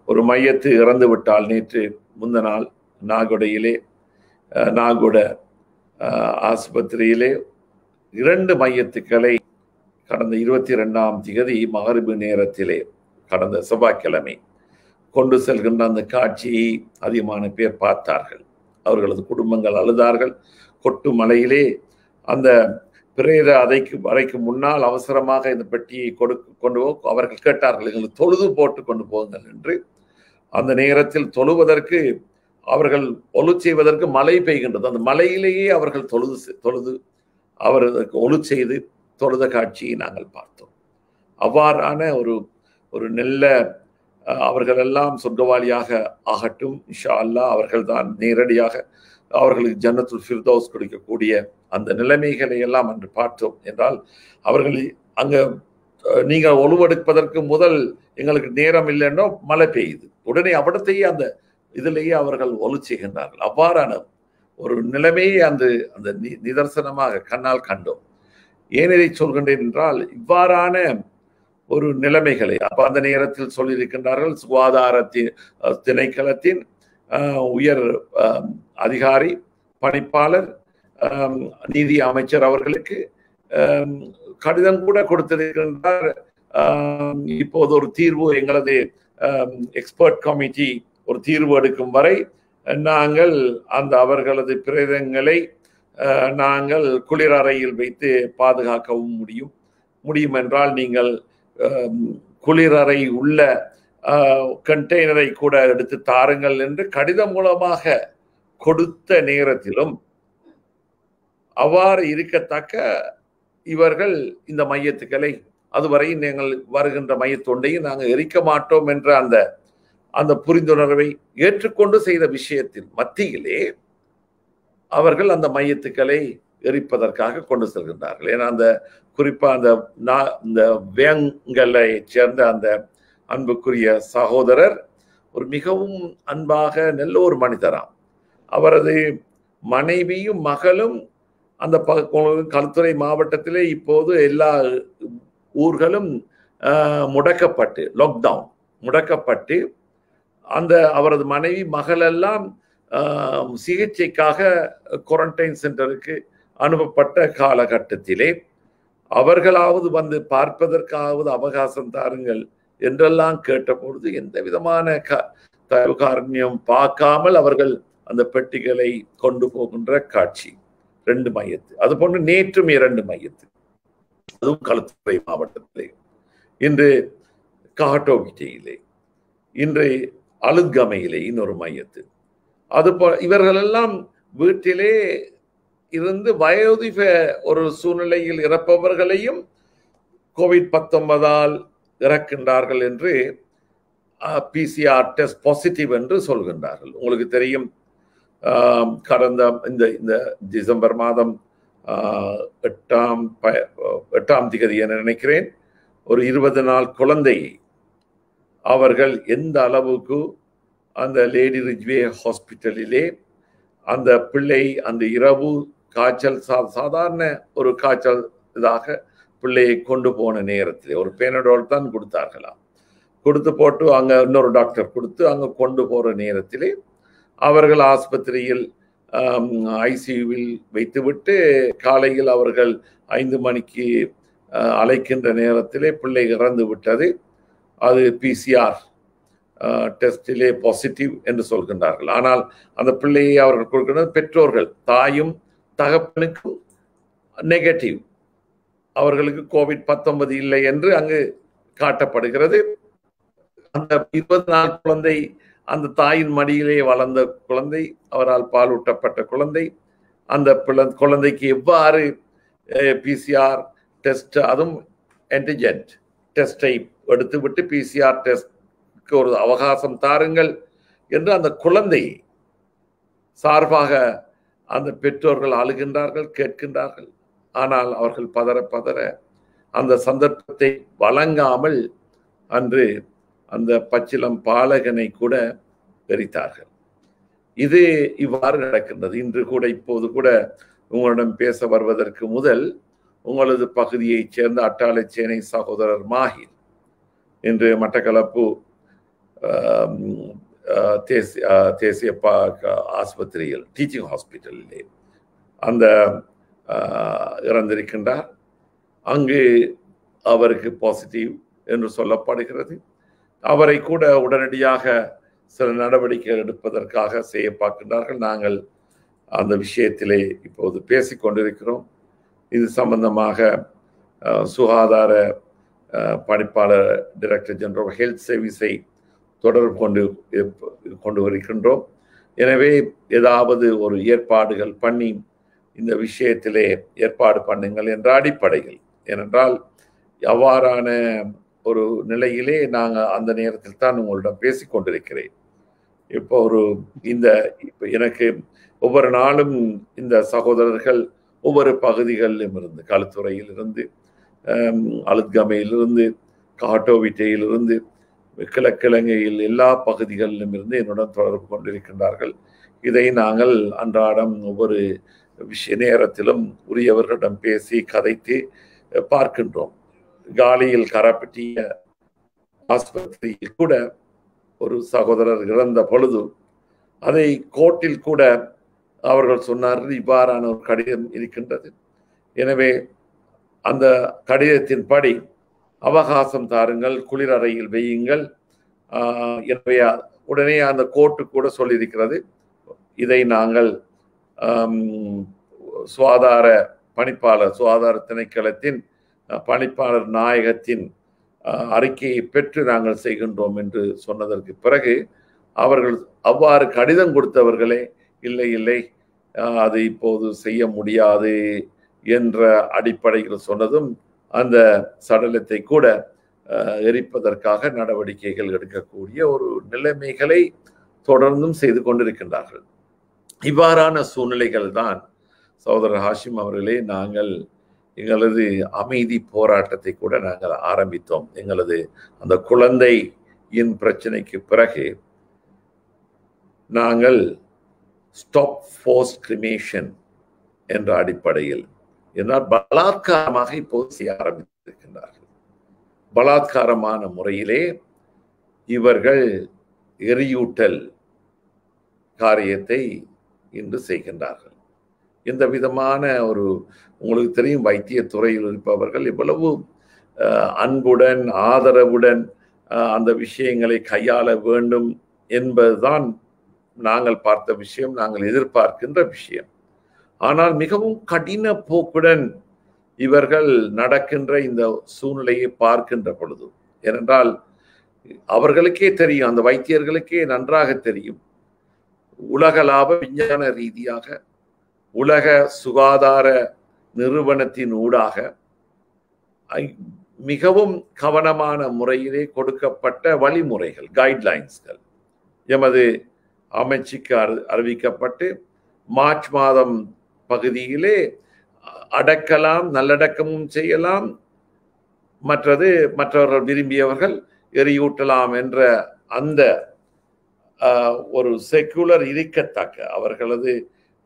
ஒரு மையத்து இறந்து விட்டால், நேற்று முந்த நாள் நாகோட ஆஸ்பத்திரியிலே 2 மையத்துக்களை கடந்த 22ஆம் தேதி மகரிபு நேரத்திலே, கடந்த செவ்வாய்க்கிழமை கொண்டு செல்கின்ற அந்த காட்சியை அதிகமான பேர் பார்த்தார்கள். அவர்களது குடும்பங்கள் அழுதார்கள். கொட்டு மலையிலே அந்த பிரேத அறைக்கு முன்னால் அவசரமாக இந்த பெட்டியை கொண்டு அவர்கள் கேட்டார்கள், எங்களுக்கு தொழுது போட்டு கொண்டு போங்கள் என்று. அந்த நேரத்தில் தொழுவதற்கு அவர்கள் ஒலு செய்வதற்கு மழை பெய்கின்றது. அந்த மலையிலேயே அவர்கள் தொழுது அவர்களுக்கு ஒலு செய்து தொழுத காட்சியை நாங்கள் பார்த்தோம். அவ்வாறான ஒரு நல்ல அவர்கள் எல்லாம் சொர்க்கவாளியாக ஆகட்டும் இன்ஷா அல்லாஹ். அவர்கள் தான் நேரடியாக அவர்களுக்கு ஜன்னத்துல் ஃபிர்தௌஸ் கொடுக்கக்கூடிய அந்த நிலைமைகளை எல்லாம் அன்று பார்த்தோம். என்றால் அவர்கள் அங்க நீங்கள் ஒழுவெடுப்பதற்கு முதல் எங்களுக்கு நேரம் இல்லைன்னோ மழை பெய்யுது, உடனே அவிடத்தையே அந்த இதிலேயே அவர்கள் ஒலு செய்கின்றார்கள். அவ்வாறான ஒரு நிலைமையை அந்த நிதர்சனமாக கண்ணால் கண்டோம். ஏன் இதை சொல்கின்றேன் என்றால், இவ்வாறான ஒரு நிலைமைகளை அப்ப அந்த நேரத்தில் சொல்லியிருக்கின்றார்கள். சுகாதார திணைக்களத்தின் உயர் அதிகாரி பணிப்பாளர் நீதி அமைச்சர் அவர்களுக்கு கடிதம் கூட கொடுத்திருக்கின்றார். இப்போது ஒரு தீர்வு, எங்களது எக்ஸ்பர்ட் கமிட்டி ஒரு தீர்வு எடுக்கும் வரை நாங்கள் அவர்களது பிரேதங்களை நாங்கள் குளிரறையில் வைத்து பாதுகாக்கவும் முடியும் என்றால் நீங்கள் குளிரறை உள்ள கண்டெய்னரை கூட எடுத்து தாருங்கள் என்று கடிதம் மூலமாக கொடுத்த நேரத்திலும் அவ்வாறு இருக்கத்தக்க இவர்கள் இந்த மையத்துக்களை அதுவரை நீங்கள் வருகின்ற மையத்தொண்டையும் நாங்கள் எரிக்க மாட்டோம் என்ற அந்த புரிந்துணர்வை ஏற்றுக்கொண்டு செய்த விஷயத்தின் மத்தியிலே அவர்கள் அந்த மையத்துக்களை எரிப்பதற்காக கொண்டு செல்கின்றார்கள். ஏன்னா குறிப்பா இந்த வேங்கலை சேர்ந்த அந்த அன்புக்குரிய சகோதரர் ஒரு மிகவும் அன்பாக நல்ல ஒரு மனிதராம். அவரது மனைவியும் மகளும் அந்த களுத்துறை மாவட்டத்திலே இப்போது எல்லா ஊர்களும் முடக்கப்பட்டு லாக்டவுன் முடக்கப்பட்டு அவரது மனைவி மகள் எல்லாம் சிகிச்சைக்காக குவாரண்டைன் சென்டருக்கு அனுப்பப்பட்ட காலகட்டத்திலே அவர்களாவது வந்து பார்ப்பதற்காவது அவகாசம் தாருங்கள் என்றெல்லாம் கேட்டபொழுது எந்த விதமான காரணியம் பார்க்காமல் அவர்கள் அந்த பெட்டிகளை கொண்டு போகின்ற காட்சி 2 மையத்து. அது போன்று நேற்றும் 2 மையத்து, அதுவும் களுத்துறை மாவட்டத்திலே, இன்று காட்டோவிட்டையிலே, இன்று அழுத்கமையிலே இன்னொரு மையத்து. அதுபோல இவர்கள் எல்லாம் வீட்டிலே இருந்து வயோதிப ஒரு சூழ்நிலையில் இறப்பவர்களையும் COVID-19 இறக்கின்றார்கள் என்று PCR டெஸ்ட் பாசிட்டிவ் என்று சொல்கின்றார்கள். உங்களுக்கு தெரியும், கடந்த இந்த டிசம்பர் மாதம் 8ஆம் தேதி என நினைக்கிறேன், ஒரு 20 நாள் குழந்தையை அவர்கள் எந்த அளவுக்கு அந்த லேடி ரிஜ்வே ஹாஸ்பிட்டலிலே அந்த பிள்ளை அந்த இரவு காய்ச்சல் சாதாரண ஒரு காய்ச்சல் இதாக பிள்ளையை கொண்டு போன நேரத்திலே ஒரு பேனடோல் தான் கொடுத்தார்களாம். கொடுத்து போட்டு அங்கே இன்னொரு டாக்டர் கொடுத்து அங்கே கொண்டு போகிற நேரத்திலே அவர்கள் ஆஸ்பத்திரியில் ஐசியூவில் வைத்துவிட்டு காலையில் அவர்கள் 5 மணிக்கு அழைக்கின்ற நேரத்திலே பிள்ளை இறந்து விட்டது. அது PCR டெஸ்டிலே பாசிட்டிவ் என்று சொல்கின்றார்கள். ஆனால் அந்த பிள்ளையை அவர்கள் கொடுக்கிற பெற்றோர்கள் தாயும் தகப்பனுக்கும் நெகட்டிவ், அவர்களுக்கு COVID-19 இல்லை என்று அங்கு காட்டப்படுகிறது. அந்த 20 நாள் குழந்தை அந்த தாயின் மடியிலே வளர்ந்த குழந்தை, அவரால் பாலூட்டப்பட்ட குழந்தை, அந்த குழந்தைக்கு எவ்வாறு PCR டெஸ்ட், அதுவும் ஆன்டிஜென் டெஸ்டை எடுத்துவிட்டு PCR டெஸ்ட்க்கு ஒரு அவகாசம் தாருங்கள் என்று அந்த குழந்தை சார்பாக அந்த பெற்றோர்கள் அழுகின்றார்கள், கேட்கின்றார்கள். ஆனால் அவர்கள் பதற அந்த சந்தர்ப்பத்தை வழங்காமல் அன்று அந்த பச்சிலம் பாலகனை கூட எரித்தார்கள். இது இவ்வாறு நடக்கின்றது. இன்று கூட இப்போது கூட உங்களிடம் பேச வருவதற்கு முதல் உங்களது பகுதியைச் சேர்ந்த அட்டாளைச்சேனை சகோதரர் மாஹிர் இன்று மட்டக்களப்பு தேசிய ஆஸ்பத்திரியில் டீச்சிங் ஹாஸ்பிட்டலிலே அந்த இறந்திருக்கின்றார். அங்கு அவருக்கு பாசிட்டிவ் என்று சொல்லப்படுகிறது. அவரை கூட உடனடியாக சில நடவடிக்கைகள் எடுப்பதற்காக செய்ய பார்க்கின்றார்கள். நாங்கள் அந்த விஷயத்திலே இப்போது பேசிக்கொண்டிருக்கிறோம். இது சம்பந்தமாக சுகாதார பணிப்பாளர் டைரக்டர் ஜெனரல் ஹெல்த் சர்வீஸை தொடர்பு கொண்டு வருகின்றோம். எனவே ஏதாவது ஒரு ஏற்பாடுகள் பண்ணி இந்த விஷயத்திலே ஏற்பாடு பண்ணுங்கள் என்ற அடிப்படையில், ஏனென்றால் அவ்வாறான ஒரு நிலையிலே நாங்கள் அந்த நேரத்தில் தான் உங்களிடம் பேசிக்கொண்டிருக்கிறேன். இப்போ இப்போ எனக்கு ஒவ்வொரு நாளும் இந்த சகோதரர்கள் ஒவ்வொரு பகுதிகளிலும் இருந்து, களுத்துறையில் இருந்து, அலுத்கமையிலிருந்து, காட்டோவிட்டையிலிருந்து, கிழக்கிழங்கையில் எல்லா பகுதிகளிலும் இருந்து என்னுடன் தொடர்பு கொண்டிருக்கின்றார்கள். இதை நாங்கள் அன்றாடம் ஒவ்வொரு நேரத்திலும் உரியவர்களிடம் பேசி கதைத்து பார்க்கின்றோம். காலியில் கரப்பட்டிய ஆஸ்பத்திரியில் கூட ஒரு சகோதரர் இறந்த பொழுது அதை கோர்ட்டில் கூட அவர்கள் சொன்னார்கள், இவ்வாறான ஒரு கடிதம் இருக்கின்றது, எனவே அந்த கடிதத்தின் படி அவகாசம் தாருங்கள், குளிரறையில் வையுங்கள். எனவே உடனே அந்த கோர்ட்டு கூட சொல்லியிருக்கிறது, இதை நாங்கள் சுகாதார திணைக்களத்தின் பணிப்பாளர் நாயகத்தின் அறிக்கையை பெற்று நாங்கள் செய்கின்றோம் என்று சொன்னதற்கு பிறகு அவர்கள் அவ்வாறு கடிதம் கொடுத்தவர்களே இல்லை இல்லை அது இப்போது செய்ய முடியாது என்ற அடிப்படையில் சொன்னதும் அந்த சடலத்தை கூட எரிப்பதற்காக நடவடிக்கைகள் எடுக்கக்கூடிய ஒரு நிலைமைகளை தொடர்ந்தும் செய்து கொண்டிருக்கின்றார்கள். இவ்வாறான சூழ்நிலைகள் தான் சகோதரர் ஹாஷிம் அவர்களே, நாங்கள் எங்களது அமைதி போராட்டத்தை கூட நாங்கள் ஆரம்பித்தோம். எங்களது அந்த குழந்தையின் பிரச்சனைக்கு பிறகு நாங்கள் ஸ்டாப் ஃபோர்ஸ் கிரிமேஷன் என்ற அடிப்படையில், என்றால் பலாத்காரமாக இப்போது செய்ய ஆரம்பித்திருக்கின்றார்கள். பலாத்காரமான முறையிலே இவர்கள் எரியூட்டல் காரியத்தை இன்று செய்கின்றார்கள். இந்த விதமான உங்களுக்கு தெரியும், வைத்திய துறையில் இருப்பவர்கள் இவ்வளவு அன்புடன் ஆதரவுடன் அந்த விஷயங்களை கையாள வேண்டும் என்பதுதான் நாங்கள் பார்த்த விஷயம், நாங்கள் எதிர்பார்க்கின்ற விஷயம். ஆனால் மிகவும் கடின போக்குடன் இவர்கள் நடக்கின்ற இந்த சூழ்நிலையை பார்க்கின்ற பொழுது, ஏனென்றால் அவர்களுக்கே தெரியும், அந்த வைத்தியர்களுக்கே நன்றாக தெரியும், உலகளாவ விஞ்ஞான ரீதியாக உலக சுகாதார நிறுவனத்தின் ஊடாக மிகவும் கவனமான முறையிலே கொடுக்கப்பட்ட வழிமுறைகள், கைட்லைன்ஸ்கள் எமது அமைச்சுக்கு அறிவிக்கப்பட்டு மார்ச் மாதம் பகுதியிலே அடக்கலாம், நல்லடக்கமும் செய்யலாம், மற்றவர்கள் விரும்பியவர்கள் எரியூட்டலாம் என்ற அந்த ஒரு செக்குலர் இருக்கத்தக்க, அவர்களது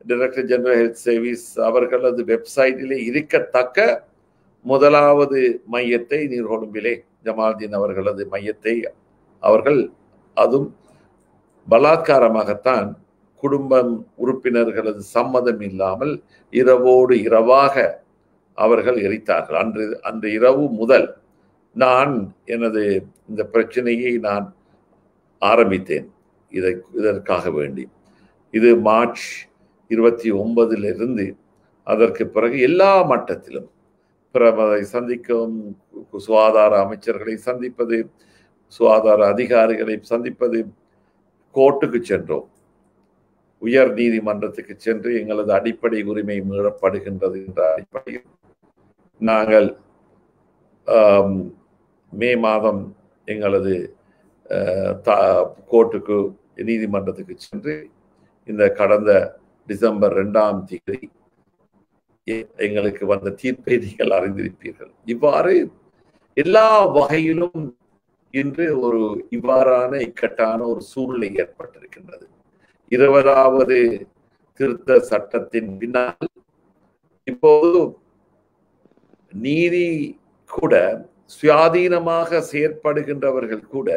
டைரக்டர் ஜெனரல் ஹெல்த் சர்வீஸ் அவர்களது வெப்சைட்டிலே இருக்கத்தக்க முதலாவது மையத்தை நீர்கொழும்பிலே ஜமால்தீன் அவர்களது மையத்தை அவர்கள் அதுவும் பலாத்காரமாகத்தான் குடும்பம் உறுப்பினர்களது சம்மதம் இல்லாமல் இரவோடு இரவாக அவர்கள் எரித்தார்கள். அன்று இரவு முதல் நான் எனது இந்த பிரச்சனையை நான் ஆரம்பித்தேன். இதற்காக வேண்டி இது மார்ச் 29 அதற்கு பிறகு எல்லா மட்டத்திலும் பிரதமரை சந்திக்கும், சுகாதார அமைச்சர்களை சந்திப்பது, சுகாதார அதிகாரிகளை சந்திப்பது, கோர்ட்டுக்கு சென்றோம், உயர் நீதிமன்றத்துக்கு சென்று எங்களது அடிப்படை உரிமை மீறப்படுகின்றது என்ற அடிப்படையில் நாங்கள் மே மாதம் எங்களது கோர்ட்டுக்கு நீதிமன்றத்துக்கு சென்று இந்த கடந்த டிசம்பர் 2ஆம் தேதி எங்களுக்கு வந்த தீர்ப்பை நீங்கள் அறிந்திருப்பீர்கள். இவ்வாறு எல்லா வகையிலும் இன்று இவ்வாறான இக்கட்டான ஒரு சூழ்நிலை ஏற்பட்டிருக்கின்றது. 20வது திருத்த சட்டத்தின் பின்னால் இப்போது நீதி கூட சுயாதீனமாக செயற்படுகின்றவர்கள் கூட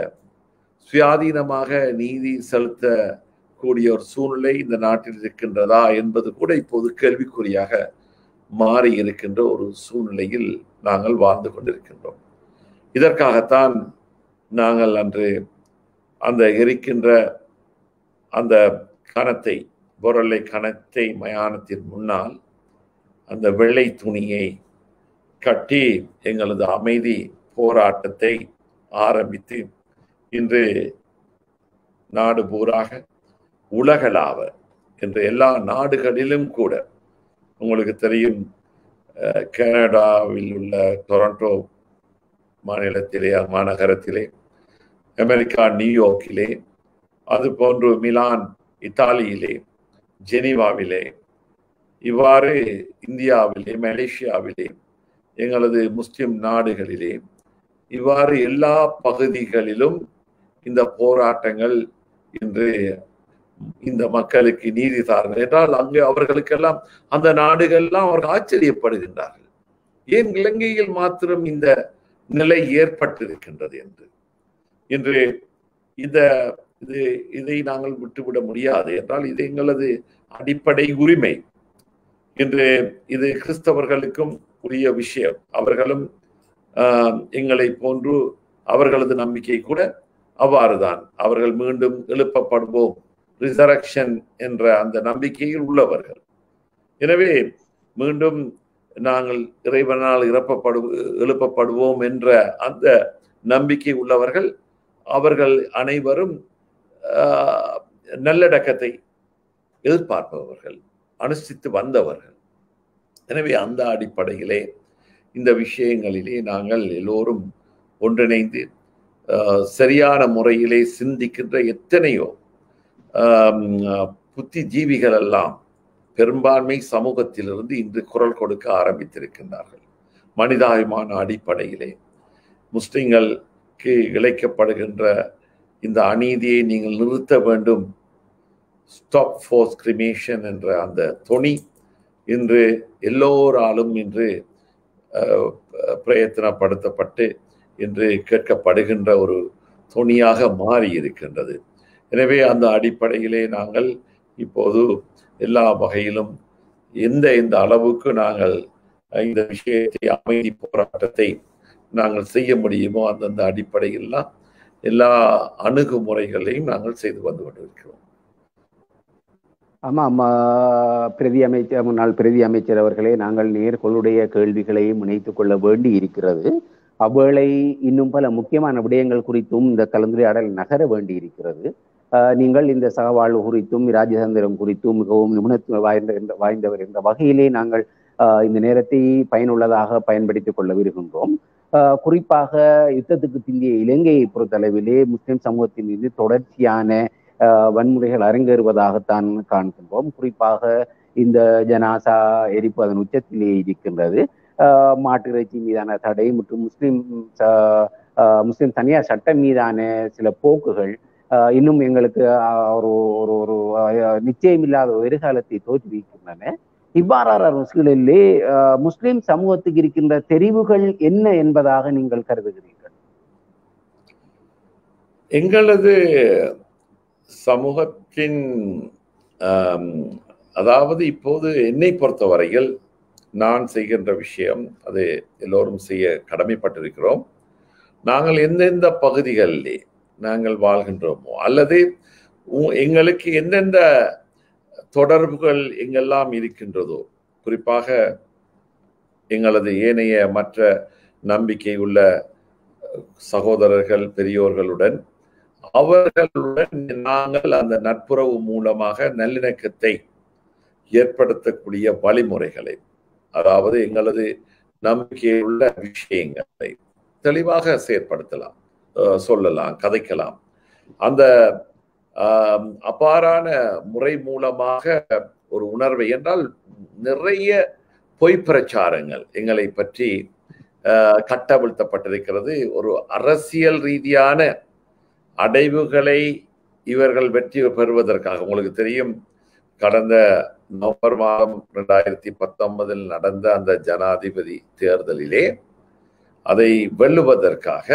சுயாதீனமாக நீதி செலுத்தக்கூடிய ஒரு சூழ்நிலை இந்த நாட்டில் இருக்கின்றதா என்பது கூட இப்போது கேள்விக்குறியாக மாறி இருக்கின்ற ஒரு சூழ்நிலையில் நாங்கள் வாழ்ந்து கொண்டிருக்கின்றோம். இதற்காகத்தான் நாங்கள் அன்று அந்த எரிக்கின்ற அந்த கணத்தை, பொருளை கணத்தை மயானத்தின் முன்னால் அந்த வெள்ளை துணியை கட்டி எங்களது அமைதி போராட்டத்தை ஆரம்பித்து இன்று நாடு பூராக உலகளாவ என்ற எல்லா நாடுகளிலும் கூட, உங்களுக்கு தெரியும், கனடாவில் உள்ள டொரண்டோ மாநிலத்திலே, மாநகரத்திலே, அமெரிக்கா நியூயார்க்கிலே, அதுபோன்று மிலான் இத்தாலியிலே, ஜெனீவாவிலே, இவ்வாறு இந்தியாவிலே, மலேசியாவிலே, எங்களது முஸ்லிம் நாடுகளிலே, இவ்வாறு எல்லா பகுதிகளிலும் இந்த போராட்டங்கள் இன்று இந்த மக்களுக்கு நீதி தாருங்கள் என்றால் அங்கு அவர்களுக்கெல்லாம் அந்த நாடுகள்லாம் அவர்கள் ஆச்சரியப்படுகின்றார்கள். ஏன் இலங்கையில் மாத்திரம் இந்த நிலை ஏற்பட்டிருக்கின்றது என்று. இன்று இதை நாங்கள் விட்டுவிட முடியாது என்றால் இது எங்களது அடிப்படை உரிமை. இன்று இது கிறிஸ்தவர்களுக்கும் உரிய விஷயம். அவர்களும் எங்களை போன்று அவர்களது நம்பிக்கை கூட அவ்வாறுதான். அவர்கள் மீண்டும் எழுப்பப்படுவோம், ரிசரக்ஷன் என்ற அந்த நம்பிக்கையில் உள்ளவர்கள். எனவே மீண்டும் நாங்கள் இறைவனால் எழுப்பப்படுவோம் என்ற அந்த நம்பிக்கை உள்ளவர்கள். அவர்கள் அனைவரும் நல்லடக்கத்தை எதிர்பார்ப்பவர்கள், அனுஷ்டித்து வந்தவர்கள். எனவே அந்த அடிப்படையிலே இந்த விஷயங்களிலே நாங்கள் எல்லோரும் ஒன்றிணைந்து சரியான முறையிலே சிந்திக்கின்ற எத்தனையோ புத்திஜீவிகள் எல்லாம் பெரும்பான்மை சமூகத்திலிருந்து இன்று குரல் கொடுக்க ஆரம்பித்திருக்கின்றார்கள். மனிதாபிமான அடிப்படையிலே முஸ்லிம்களுக்கு இழைக்கப்படுகின்ற இந்த அநீதியை நீங்கள் நிறுத்த வேண்டும், ஸ்டாப் ஃபோர்ஸ் கிரிமேஷன் என்ற அந்த தொனி இன்று எல்லோராலும் இன்று பிரயத்தனப்படுத்தப்பட்டு இன்று கேட்கப்படுகின்ற ஒரு தொனியாக மாறி இருக்கின்றது. எனவே அந்த அடிப்படையிலே நாங்கள் இப்போது எல்லா வகையிலும் எந்த அளவுக்கு நாங்கள் இந்த விஷயத்தை, அமைதி போராட்டத்தை நாங்கள் செய்ய முடியுமோ அந்தந்த அடிப்படையில்லாம் எல்லா அணுகுமுறைகளையும் நாங்கள் செய்து வந்து கொண்டிருக்கிறோம். ஆமாம், முன்னாள் பிரதி அமைச்சர் அவர்களே, நாங்கள் நேர்களுடைய கேள்விகளையும் இணைத்துக் கொள்ள வேண்டி இருக்கிறது. அவ்வேளை இன்னும் பல முக்கியமான விடயங்கள் குறித்தும் இந்த கலந்துரையாடல் நகர வேண்டி இருக்கிறது. நீங்கள் இந்த சகவாழ்வு குறித்தும் ராஜதந்திரம் குறித்தும் மிகவும் நிபுணத்துவம் வாய்ந்தவர் என்ற வகையிலே நாங்கள் இந்த நேரத்தை பயனுள்ளதாக பயன்படுத்திக் கொள்ள விரும்புகின்றோம். குறிப்பாக யுத்தத்துக்கு பிந்தைய இலங்கையை பொறுத்தளவிலே முஸ்லிம் சமூகத்தின் மீது தொடர்ச்சியான வன்முறைகள் அரங்கேறுவதாகத்தான் காண்கின்றோம். குறிப்பாக இந்த ஜனாசா எரிப்பு அதன் உச்சத்திலே இருக்கின்றது. மாட்டு இறைச்சி மீதான தடை மற்றும் முஸ்லிம் தனியார் சட்டம் மீதான சில போக்குகள் இன்னும் எங்களுக்கு ஒரு நிச்சயமில்லாத எதிர்காலத்தை தோற்றுவிக்கின்றன. இவ்வாறான சூழலிலே முஸ்லிம் சமூகத்துக்கு இருக்கின்ற தெரிவுகள் என்ன என்பதாக நீங்கள் கருதுகிறீர்கள்? எங்களது சமூகத்தின் அதாவது இப்போது என்னை பொறுத்தவரையில் நான் செய்கின்ற விஷயம், அது எல்லோரும் செய்ய கடமைப்பட்டிருக்கிறோம். நாங்கள் எந்தெந்த பகுதிகளிலே நாங்கள் வாழ்கின்றோமோ அல்லது எங்களுக்கு எந்தெந்த தொடர்புகள் எங்கெல்லாம் இருக்கின்றதோ, குறிப்பாக எங்களது ஏனைய மற்ற நம்பிக்கை உள்ள சகோதரர்கள் பெரியோர்களுடன் அவர்களுடன் நாங்கள் அந்த நட்புறவு மூலமாக நல்லிணக்கத்தை ஏற்படுத்தக்கூடிய வழிமுறைகளை, அதாவது எங்களது நம்பிக்கையில் உள்ள விஷயங்களை தெளிவாக செயற்படுத்தலாம், சொல்லலாம், கதைக்கலாம். அந்த அபாரான முறை மூலமாக ஒரு உணர்வை, என்றால் நிறைய பொய் பிரச்சாரங்கள் எங்களை பற்றி கட்டவிழ்த்தப்பட்டிருக்கிறது. ஒரு அரசியல் ரீதியான அடைவுகளை இவர்கள் வெற்றி பெறுவதற்காக, உங்களுக்கு தெரியும், கடந்த நவம்பர் மாதம் 2019 நடந்த அந்த ஜனாதிபதி தேர்தலிலே அதை வெல்லுவதற்காக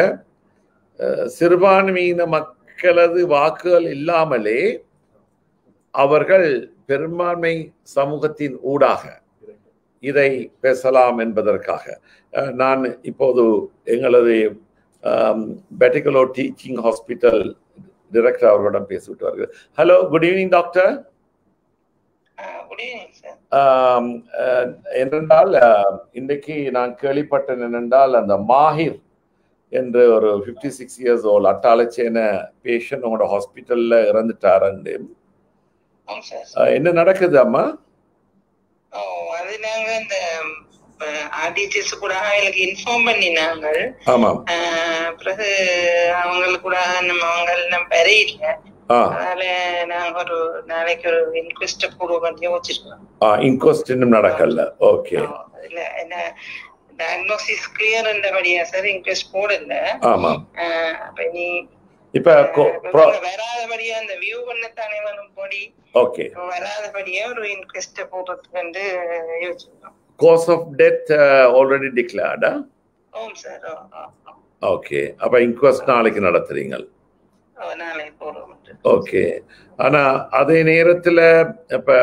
சிறுபான்மையின மக்களது வாக்குகள் இல்லாமலே அவர்கள் பெரும்பான்மை சமூகத்தின் ஊடாக இதை பேசலாம் என்பதற்காக நான் இப்போது எங்களது பெட்டிகலோ டீச்சிங் ஹாஸ்பிட்டல் டைரக்டர் அவர்களிடம் பேசிவிட்டு வருகிறது. Hello, good evening doctor. என்னென்றால் இன்றைக்கு நான் கேள்விப்பட்டேன் என்னென்றால் அந்த மாஹிர் என்று ஒரு 56 years old அட்டாளச்சேன பேஷண்ட் உங்களோட ஹாஸ்பிட்டல்ல இறந்துட்டாரு. என்ன நடக்குது அம்மா? அது நாங்க இந்த ஆர்டிடிஎஸ் கூட அவங்களுக்கு இன்ஃபார்ம் பண்ணினாங்க. ஆமாம். பிறகு அவங்களுக்கு கூட நம்ம பெறையில, அதனால நாங்க ஒரு நாளைக்கு ஒரு இன்குவெஸ்ட் போடுவோம் யோசிச்சிருக்கோம். இன்குவெஸ்ட் இன்னும் நடக்கல. ஓகே. இல்ல என்ன டயக்னோசிஸ் கிளியர் என்றபடியா சார் இன்குவெஸ்ட் போடல. ஆமா. அப்ப நீ இப்ப வராதபடியா அந்த வியூ பண்ணத்தானே வரும் போடி. ஓகே. வராதபடியா ஒரு இன்குவெஸ்ட் போடுறதுக்கு வந்து யோசிச்சிருக்கோம். Cause of death already declared. ஆம் சார். ஓகே. அப்ப இன்குவெஸ்ட் நாளைக்கு நடத்துறீங்க. நாளைக்கு போடுவோம். ஓகே. ஆனா அதே நேரத்துல இப்ப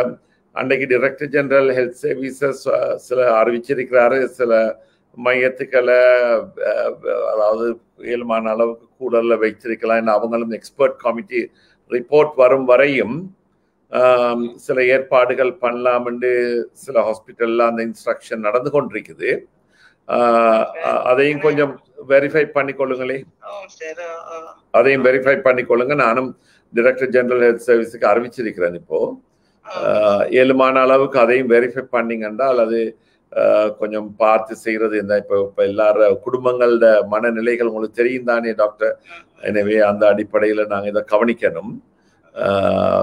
அன்றைக்கு டைரக்டர் ஜெனரல் ஹெல்த் சர்வீசஸ் சில அறிவிச்சிருக்கிறாரு, சில மையத்துக்களை அதாவது இயல்பான அளவுக்கு கூடல வைத்திருக்கலாம். அவங்களும் எக்ஸ்பர்ட் கமிட்டி ரிப்போர்ட் வரும் வரையும் சில ஏற்பாடுகள் பண்ணலாம் என்று சில ஹாஸ்பிட்டல்ல அந்த இன்ஸ்ட்ரக்ஷன் நடந்து கொண்டிருக்குது. அதையும் கொஞ்சம் வெரிஃபை பண்ணிக்கொள்ளுங்களே. அதையும் வெரிஃபை பண்ணிக்கொள்ளுங்க. நானும் டைரக்டர் ஜெனரல் ஹெல்த் சர்வீஸுக்கு அறிவிச்சிருக்கிறேன். இப்போ இயல்பான அளவுக்கு அதையும் வெரிஃபை பண்ணீங்கன்றால் அது கொஞ்சம் பார்த்து செய்யறது. இப்ப எல்லார குடும்பங்களோட மனநிலைகள் உங்களுக்கு தெரியும் தானே டாக்டர். எனவே அந்த அடிப்படையில நாங்க இதை கவனிக்கணும்.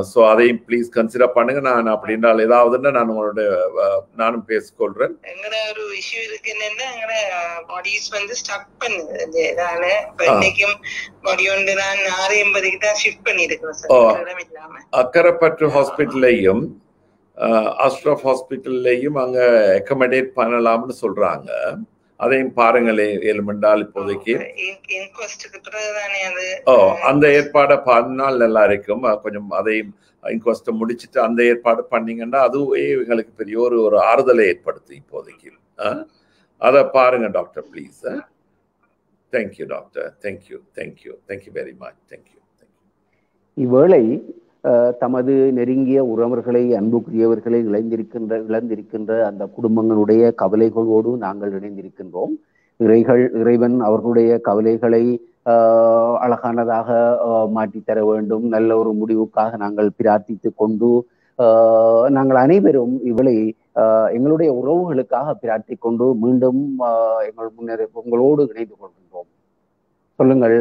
ஸோ அதையும் ப்ளீஸ் கன்சிடர் பண்ணுங்க. நான் அப்படின்றால் ஏதாவதுன்னா நான் உங்களோட நானும் பேசிக்கொள்றேன். எங்கட ஒரு இஷ்யூ இருக்கு என்னன்னா, எங்கட பாடிஸ் வந்து ஸ்டக் பண்ணுது. இன்னைக்கும் பாடி ஒன்று நான் 6:80 தான் ஷிஃப்ட் பண்ணிருக்கேன் சார். அக்கரைப்பற்று ஹாஸ்பிட்டல்லையும் அஸ்ட்ரஃப் ஹாஸ்பிட்டல்லையும் அங்க அக்கமடேட் பண்ணலாம்னு சொல்றாங்க. அதையும் பாருங்களே ஏழுமண்டால் இப்போதைக்கு. அந்த ஏற்பாடை பண்ணால் நல்லா இருக்கும். கொஞ்சம் அதையும் இன்கொஸ்ட் முடிச்சுட்டு அந்த ஏற்பாடு பண்ணீங்கன்னா அதுவே எங்களுக்கு பெரிய ஒரு ஆறுதலை ஏற்படுத்து இப்போதைக்கு. அதை பாருங்க doctor please. Thank you doctor. Thank you thank you thank you very much. Thank you. இவ்வேளை தமது நெருங்கிய உறவர்களை, அன்புக்குரியவர்களை இழந்திருக்கின்ற அந்த குடும்பங்களுடைய கவலைகளோடு நாங்கள் இணைந்திருக்கின்றோம். இறைவன் அவர்களுடைய கவலைகளை அழகானதாக மாற்றித்தர வேண்டும். நல்ல ஒரு முடிவுக்காக நாங்கள் பிரார்த்தித்து கொண்டு நாங்கள் அனைவரும் இவளை எங்களுடைய உறவுகளுக்காக பிரார்த்தி கொண்டு மீண்டும் உங்களோடு இணைந்து கொள்கின்றோம். சொல்லுங்கள்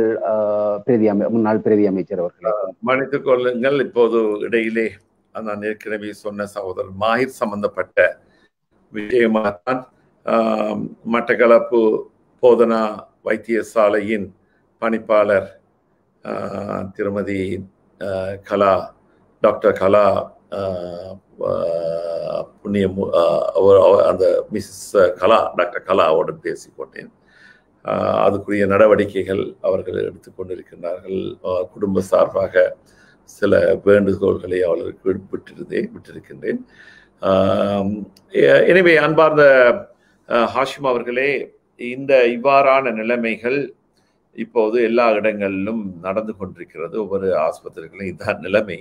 முன்னாள் பிரதி அமைச்சர் அவர்களே. மன்னித்துக் கொள்ளுங்கள். இப்போது இடையிலே நான் ஏற்கனவே சொன்ன சகோதரர் மாஹிர் சம்பந்தப்பட்ட விஷயமாகத்தான் மட்டக்களப்பு போதனா வைத்தியசாலையின் பணிப்பாளர் திருமதி கலா, டாக்டர் கலா புண்ணியம், அந்த மிஸ்ஸஸ் கலா, டாக்டர் கலாவோடு பேசிக்கொண்டேன். அதுக்குரிய நடவடிக்கைகள் அவர்கள் எடுத்துக்கொண்டிருக்கின்றார்கள். குடும்ப சார்பாக சில வேண்டுகோள்களை அவர்களுக்கு விட்டிருக்கின்றேன். எனவே அன்பார்ந்த ஹாஷிம் அவர்களே, இந்த இவ்வாறான நிலைமைகள் இப்போது எல்லா இடங்களிலும் நடந்து கொண்டிருக்கிறது. ஒவ்வொரு ஆஸ்பத்திரிகளும் இதான் நிலைமை.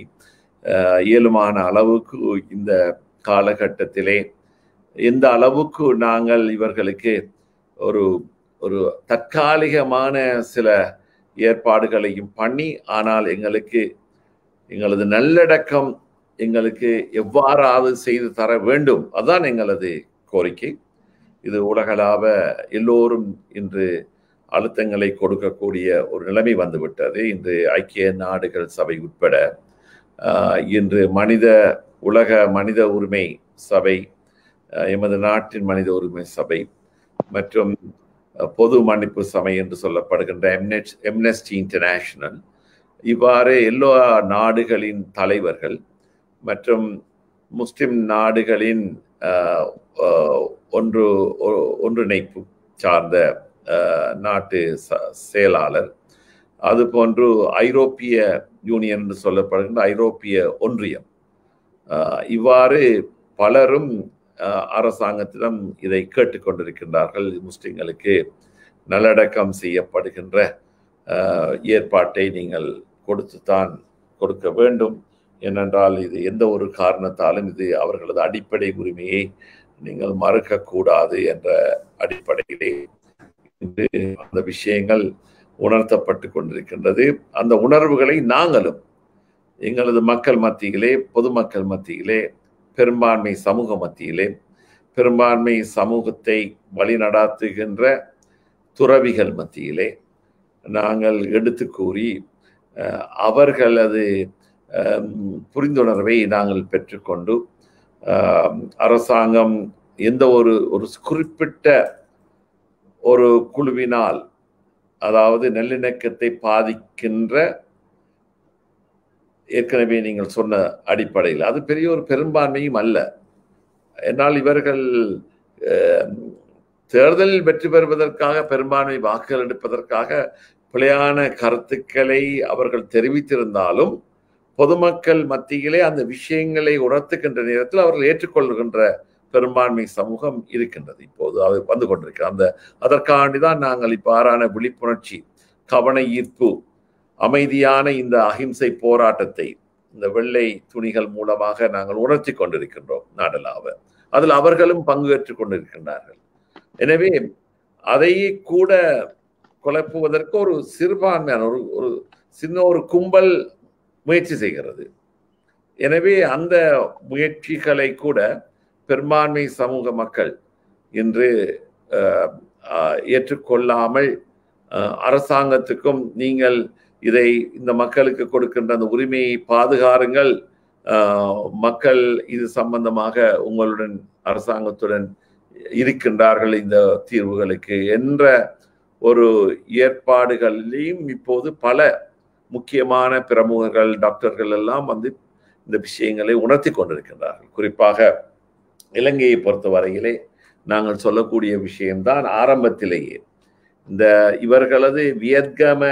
இயலுமான அளவுக்கு இந்த காலகட்டத்திலே எந்த அளவுக்கு நாங்கள் இவர்களுக்கு ஒரு தற்காலிகமான சில ஏற்பாடுகளையும் பண்ணி, ஆனால் எங்களது நல்லடக்கம் எங்களுக்கு எவ்வாறாவது செய்து தர வேண்டும். அதுதான் எங்களது கோரிக்கை. இது உலகளாவ எல்லோரும் இன்று அழுத்தங்களை கொடுக்கக்கூடிய ஒரு நிலைமை வந்துவிட்டது. இன்று ஐக்கிய நாடுகள் சபை உட்பட இன்று உலக மனித உரிமை சபை, எமது நாட்டின் மனித உரிமை சபை மற்றும் பொது மன்னிப்பு சபை என்று சொல்லப்படுகின்ற எம்னெஸ்டி இன்டர்நேஷனல், இவ்வாறு எல்லா நாடுகளின் தலைவர்கள் மற்றும் முஸ்லிம் நாடுகளின் ஒன்றிணைப்பு சார்ந்த நாட்டு செயலாளர், அதுபோன்று ஐரோப்பிய யூனியன் என்று சொல்லப்படுகின்ற ஐரோப்பிய ஒன்றியம், இவ்வாறு பலரும் அரசாங்கத்திடம் இதை கேட்டுக்கொண்டிருக்கின்றார்கள். முஸ்லிம்களுக்கு நல்லடக்கம் செய்யப்படுகின்ற ஏற்பாட்டை நீங்கள் கொடுக்க வேண்டும். ஏனென்றால் இது எந்த ஒரு காரணத்தாலும் இது அவர்களது அடிப்படை உரிமையை நீங்கள் மறுக்கக்கூடாது என்ற அடிப்படையிலே இன்று அந்த விஷயங்கள் உணர்த்தப்பட்டு கொண்டிருக்கின்றது. அந்த உணர்வுகளை நாங்களும் எங்களது மக்கள் மத்தியிலே, பொதுமக்கள் மத்தியிலே, பெரும்பான்மை சமூக மத்தியிலே, பெரும்பான்மை சமூகத்தை வழிநடாத்துகின்ற துறவிகள் மத்தியிலே நாங்கள் எடுத்து கூறி அவர்களது புரிந்துணர்வை நாங்கள் பெற்றுக்கொண்டு அரசாங்கம் எந்த ஒரு குறிப்பிட்ட ஒரு குழுவினால், அதாவது நல்லிணக்கத்தை பாதிக்கின்ற, ஏற்கனவே நீங்கள் சொன்ன அடிப்படையில் அது பெரிய ஒரு பெரும்பான்மையும் அல்ல. என்னால் இவர்கள் தேர்தலில் வெற்றி பெறுவதற்காக, பெரும்பான்மை வாக்குகள் எடுப்பதற்காக பிழையான கருத்துக்களை அவர்கள் தெரிவித்திருந்தாலும் பொதுமக்கள் மத்தியிலே அந்த விஷயங்களை உணர்த்துகின்ற நேரத்தில் அவர்கள் ஏற்றுக்கொள்கின்ற பெரும்பான்மை சமூகம் இருக்கின்றது. இப்போது அது வந்து கொண்டிருக்கிறது. அதற்காண்டிதான் நாங்கள் இவ்வாறான விழிப்புணர்ச்சி, கவன ஈர்ப்பு, அமைதியான இந்த அகிம்சை போராட்டத்தை இந்த வெள்ளை துணிகள் மூலமாக நாங்கள் உணர்த்தி கொண்டிருக்கின்றோம் நாடளாவ. அதில் அவர்களும் பங்கேற்றுக் கொண்டிருக்கின்றார்கள். எனவே அதை கூட குழப்புவதற்கு ஒரு சிறுபான்மையான ஒரு சின்ன ஒரு கும்பல் முயற்சி செய்கிறது. எனவே அந்த முயற்சிகளை கூட பெரும்பான்மை சமூக மக்கள் இன்று ஏற்றுக்கொள்ளாமல் அரசாங்கத்துக்கும் நீங்கள் இதை இந்த மக்களுக்கு கொடுக்கின்ற அந்த உரிமையை பாதுகாருங்கள், மக்கள் இது சம்பந்தமாக உங்களுடன் அரசாங்கத்துடன் இருக்கின்றார்கள் இந்த தீர்வுகளுக்கு என்ற ஒரு ஏற்பாடுகளிலும் இப்போது பல முக்கியமான பிரமுகர்கள், டாக்டர்கள் எல்லாம் வந்து இந்த விஷயங்களை உணர்த்தி கொண்டிருக்கின்றார்கள். குறிப்பாக இலங்கையை பொறுத்தவரையிலே நாங்கள் சொல்லக்கூடிய விஷயம்தான் ஆரம்பத்திலேயே இந்த இவர்களது வியட்கம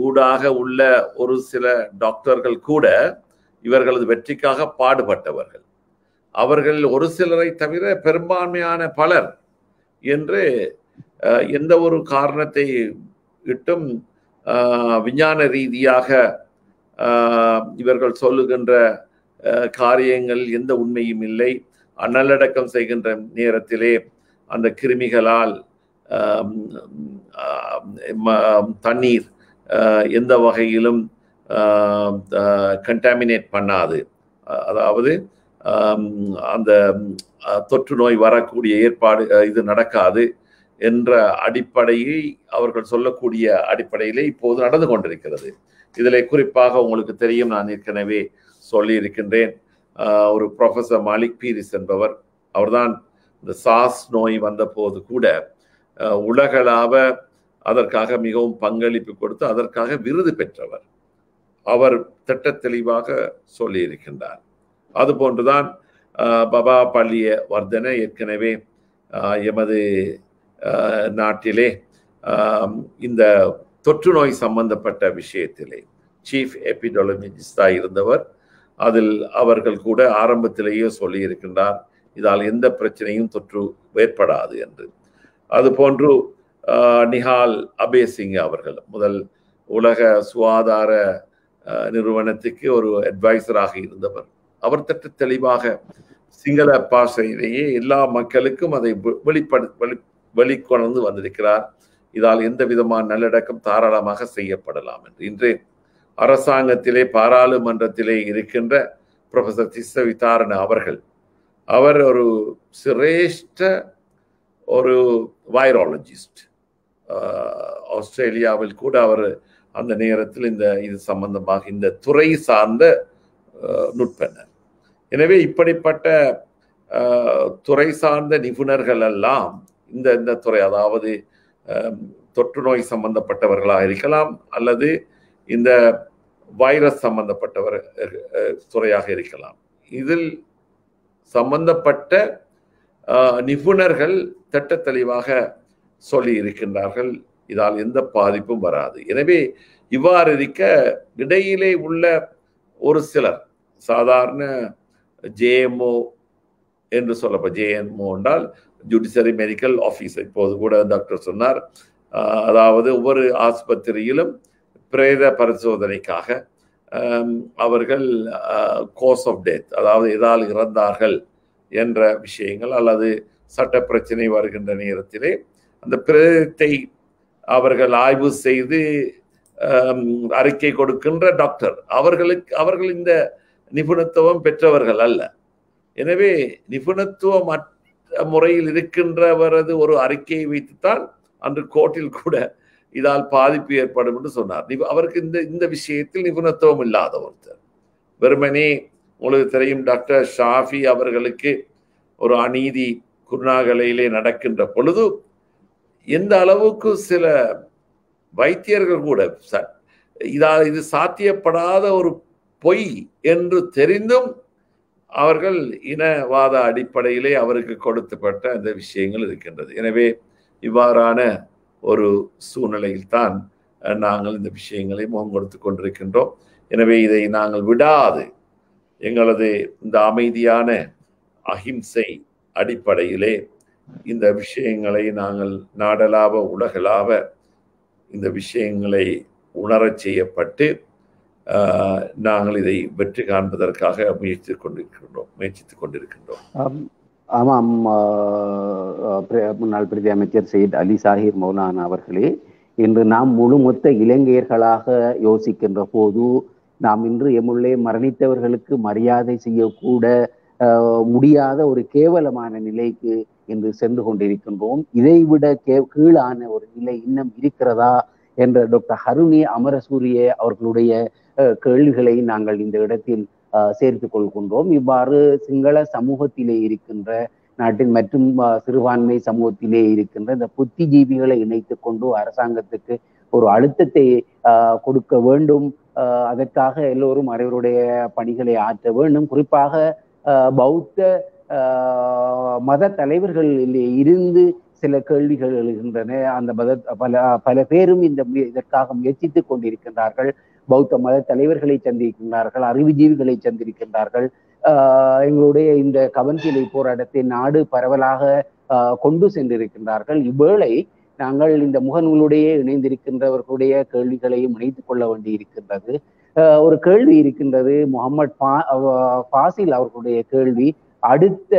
ஊடாக உள்ள ஒரு சில டாக்டர்கள் கூட இவர்களது வெற்றிக்காக பாடுபட்டவர்கள். அவர்கள் ஒரு சிலரை தவிர பெரும்பான்மையான பலர் என்று எந்த ஒரு காரணத்தை இட்டும் விஞ்ஞான ரீதியாக இவர்கள் சொல்லுகின்ற காரியங்கள் எந்த உண்மையும் இல்லை. நல்லடக்கம் செய்கின்ற நேரத்திலே அந்த கிருமிகளால் தண்ணீர் எந்த வகையிலும் கண்டாமினேட் பண்ணாது, அதாவது அந்த தொற்று நோய் வரக்கூடிய ஏற்பாடு இது நடக்காது என்ற அடிப்படையை அவர்கள் சொல்லக்கூடிய அடிப்படையிலே இப்போது நடந்து கொண்டிருக்கிறது. இதில் குறிப்பாக உங்களுக்கு தெரியும், நான் ஏற்கனவே சொல்லி இருக்கின்றேன், ஒரு ப்ரொஃபசர் மாலிக் பீரிஸ் என்பவர், அவர்தான் இந்த சாஸ் நோய் வந்த போது கூட உலகளாவ அதற்காக மிகவும் பங்களிப்பு கொடுத்து அதற்காக விருது பெற்றவர். அவர் திட்ட தெளிவாக சொல்லி இருக்கின்றார். அதுபோன்றுதான் பபா பள்ளிய வர்தன ஏற்கனவே எமது நாட்டிலே இந்த தொற்று நோய் சம்பந்தப்பட்ட விஷயத்திலே சீஃப் எபிடெமியாலஜிஸ்டாக இருந்தவர். அதில் அவர்கள் கூட ஆரம்பத்திலேயே சொல்லி இருக்கின்றார், இதால் எந்த பிரச்சனையும் தொற்று ஏற்படாது என்று. அதுபோன்று நிஹால் அபேசிங் அவர்கள் முதல் உலக சுகாதார நிறுவனத்துக்கு ஒரு அட்வைசராக இருந்தவர். அவர் திட்ட தெளிவாக சிங்கள பாஷையிலேயே எல்லா மக்களுக்கும் அதை வெளிக்கொணர்ந்து வந்திருக்கிறார். இதால் எந்த விதமான நல்லடக்கம் தாராளமாக செய்யப்படலாம் என்று. இன்று அரசாங்கத்திலே பாராளுமன்றத்திலே இருக்கின்ற ப்ரொஃபசர் திஸ்ஸ விதாரண அவர் ஒரு சிரேஷ்ட ஒரு வைராலஜிஸ்ட். ஆஸ்திரேலியாவில் கூட அவர் அந்த நேரத்தில் இது சம்பந்தமாக இந்த துறை சார்ந்த நுட்பனர். எனவே இப்படிப்பட்ட துறை சார்ந்த நிபுணர்கள் எல்லாம் இந்த துறை, அதாவது தொற்று நோய் சம்பந்தப்பட்டவர்களாக இருக்கலாம் அல்லது இந்த வைரஸ் சம்பந்தப்பட்டவர் துறையாக இருக்கலாம், இதில் சம்பந்தப்பட்ட நிபுணர்கள் திட்ட தெளிவாக சொல்லி இருக்கின்றார்கள், இதால் எந்த பாதிப்பும் வராது. எனவே இவ்வாறு இருக்க இடையிலே உள்ள ஒரு சிலர் சாதாரண ஜேஎம்ஓ என்று சொல்லப்ப JMO என்றால் ஜுடிஷியரி மெடிக்கல் ஆஃபீஸ். இப்போது கூட டாக்டர் சொன்னார், அதாவது ஒவ்வொரு ஆஸ்பத்திரியிலும் பிரேத பரிசோதனைக்காக அவர்கள் கோஸ் ஆஃப் டெத், அதாவது எதால் இறந்தார்கள் என்ற விஷயங்கள் அல்லது சட்ட பிரச்சனை வருகின்ற நேரத்திலே அந்த பிரேதத்தை அவர்கள் ஆய்வு செய்து அறிக்கை கொடுக்கின்ற டாக்டர் அவர்கள் இந்த நிபுணத்துவம் பெற்றவர்கள் அல்ல. எனவே நிபுணத்துவம் முறையில் இருக்கின்றவரது ஒரு அறிக்கையை வைத்துத்தான் அன்று கோர்ட்டில் கூட இதால் பாதிப்பு ஏற்படும் என்று சொன்னார். அவருக்கு இந்த விஷயத்தில் நிபுணத்துவம் இல்லாத ஒருத்தர். வெறுமனே உங்களுக்கு தெரியும், டாக்டர் ஷாஃபி அவர்களுக்கு ஒரு அநீதி குருநாகலையிலே நடக்கின்ற பொழுது எந்த அளவுக்கு சில வைத்தியர்கள் கூட இது சாத்தியப்படாத ஒரு பொய் என்று தெரிந்தும் அவர்கள் இனவாத அடிப்படையிலே அவருக்கு கொடுக்கப்பட்ட அந்த விஷயங்கள் இருக்கின்றது. எனவே இவ்வாறான ஒரு சூழ்நிலையில்தான் நாங்கள் இந்த விஷயங்களை முகம் கொடுத்து கொண்டிருக்கின்றோம். எனவே இதை நாங்கள் விடாது எங்களது இந்த அமைதியான அஹிம்சை அடிப்படையிலே இந்த விஷயங்களை நாங்கள் நாடளாவ உலகளாவ இந்த விஷயங்களை உணரச் செய்யப்பட்டு நாங்கள் இதை வெற்றி காண்பதற்காக முயற்சித்துக் கொண்டிருக்கின்றோம். ஆமாம், முன்னாள் பிரதி அமைச்சர் சையத் அலி சாஹிர் மௌலானா அவர்களே, இன்று நாம் முழுமொத்த இலங்கையர்களாக யோசிக்கின்ற போது நாம் இன்று எம்முள்ளே மரணித்தவர்களுக்கு மரியாதை செய்யக்கூட முடியாத ஒரு கேவலமான நிலைக்கு இன்று சென்று கொண்டிருக்கின்றோம். இதைவிட கீழான ஒரு நிலை இன்னும் இருக்கிறதா என்ற டாக்டர் ஹருணி அமரசூரிய அவர்களுடைய கேள்விகளை நாங்கள் இந்த இடத்தில் சேர்த்து கொள்கின்றோம். இவ்வாறு சிங்கள சமூகத்திலே இருக்கின்ற நாட்டின் மற்றும் சிறுபான்மை சமூகத்திலே இருக்கின்ற இந்த புத்திஜீவிகளை இணைத்து கொண்டு அரசாங்கத்துக்கு ஒரு அழுத்தத்தை கொடுக்க வேண்டும். அதற்காக எல்லோரும் அவருடைய பணிகளை ஆற்ற வேண்டும். குறிப்பாக பௌத்த மத தலைவர்களில் இருந்து சில கேள்விகள் எழுகின்றன. அந்த பல பேரும் இதற்காக முயற்சித்துக் கொண்டிருக்கின்றார்கள். பௌத்த மத தலைவர்களை சந்திக்கின்றார்கள், அறிவுஜீவிகளை சந்திருக்கின்றார்கள். எங்களுடைய இந்த கவன்சிலை போராட்டத்தை நாடு பரவலாக கொண்டு சென்றிருக்கின்றார்கள். இவ்வேளை நாங்கள் இந்த முகநூலுடைய இணைந்திருக்கின்றவர்களுடைய கேள்விகளையும் இணைத்துக் கொள்ள வேண்டி இருக்கின்றது. ஒரு கேள்வி இருக்கின்றது, முகமது ஃபாசில் அவர்களுடைய கேள்வி, அடுத்த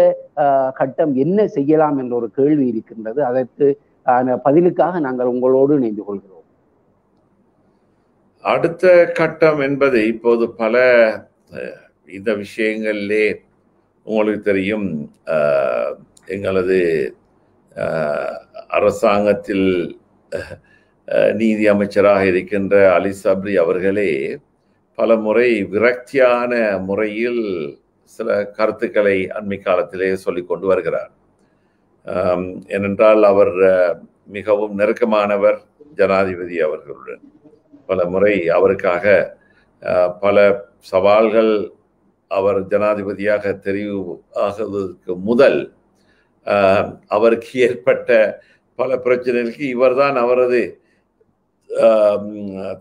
கட்டம் என்ன செய்யலாம் என்ற ஒரு கேள்வி இருக்கின்றது. அதற்கு பதிலுக்காக நாங்கள் உங்களோடு இணைந்து கொள்கிறோம். அடுத்த கட்டம் என்பது இப்போது பல இந்த விஷயங்களிலே உங்களுக்கு தெரியும், எங்களது அரசாங்கத்தில் நீதி அமைச்சராக இருக்கின்ற அலி சப்ரி அவர்களே பல முறை விரக்தியான முறையில் சில கருத்துக்களை அண்மை காலத்திலே சொல்லிக் கொண்டு வருகிறார். ஏனென்றால் அவர் மிகவும் நெருக்கமானவர் ஜனாதிபதி அவர்களுடன். பல முறை அவருக்காக பல சவால்கள், அவர் ஜனாதிபதியாக தெரிவு ஆகுவதற்கு முதல் அவருக்கு ஏற்பட்ட பல பிரச்சனைகளுக்கு இவர்தான் அவரது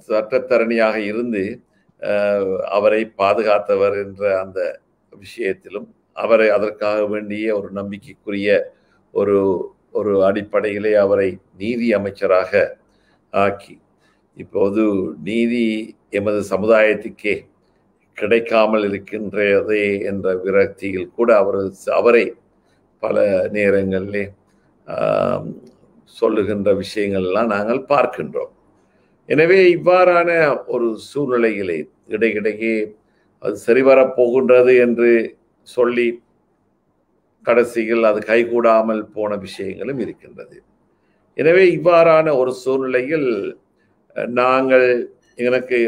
சட்டத்தரணியாக இருந்து அவரை பாதுகாத்தவர் என்ற அந்த விஷயத்திலும் அவரை அதற்காக வேண்டிய ஒரு நம்பிக்கைக்குரிய ஒரு அடிப்படையிலே அவரை நீதி அமைச்சராக ஆக்கி, இப்போது நீதி எமது சமுதாயத்துக்கே கிடைக்காமல் இருக்கின்றதே என்ற விரக்தியில் கூட அவரை பல நேரங்களிலே சொல்லுகின்ற விஷயங்கள் எல்லாம் நாங்கள் பார்க்கின்றோம். எனவே இவ்வாறான ஒரு சூழ்நிலையிலே இடையிடையே அது சரிவரப்போகின்றது என்று சொல்லி கடைசியில் அது கைகூடாமல் போன விஷயங்களும் இருக்கின்றது. எனவே இவ்வாறான ஒரு சூழ்நிலையில் நாங்கள், எனக்கு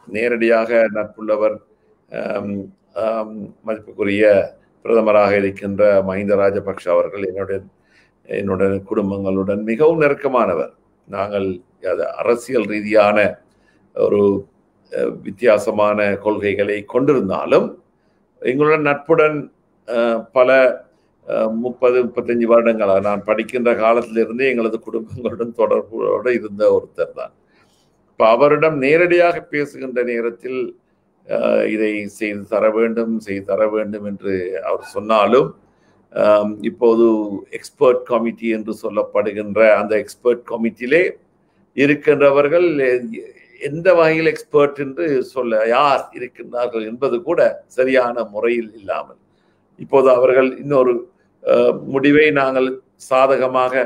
நேரடியாக நட்புள்ளவர் மதிப்புக்குரிய பிரதமராக இருக்கின்ற மஹிந்த ராஜபக்ஷ அவர்கள் என்னுடைய குடும்பங்களுடன் மிகவும் நெருக்கமானவர். நாங்கள் அரசியல் ரீதியான ஒரு வித்தியாசமான கொள்கைகளை கொண்டிருந்தாலும் எங்களுடன் நட்புடன் பல 30-35 வருடங்களாக நான் படிக்கின்ற காலத்திலிருந்தே எங்களது குடும்பங்களுடன் தொடர்போடு இருந்த ஒருத்தர் தான். இப்போ அவரிடம் நேரடியாக பேசுகின்ற நேரத்தில் இதை செய்து தர வேண்டும் என்று அவர் சொன்னாலும் இப்போது எக்ஸ்பர்ட் கமிட்டி என்று சொல்லப்படுகின்ற அந்த எக்ஸ்பர்ட் கமிட்டியிலே இருக்கின்றவர்கள் எந்த வகையில் எக்ஸ்பர்ட் என்று சொல்ல யார் இருக்கின்றார்கள் என்பது கூட சரியான முறையில் இல்லாமல் இப்போது அவர்கள் இன்னொரு முடிவை நாங்கள் சாதகமாக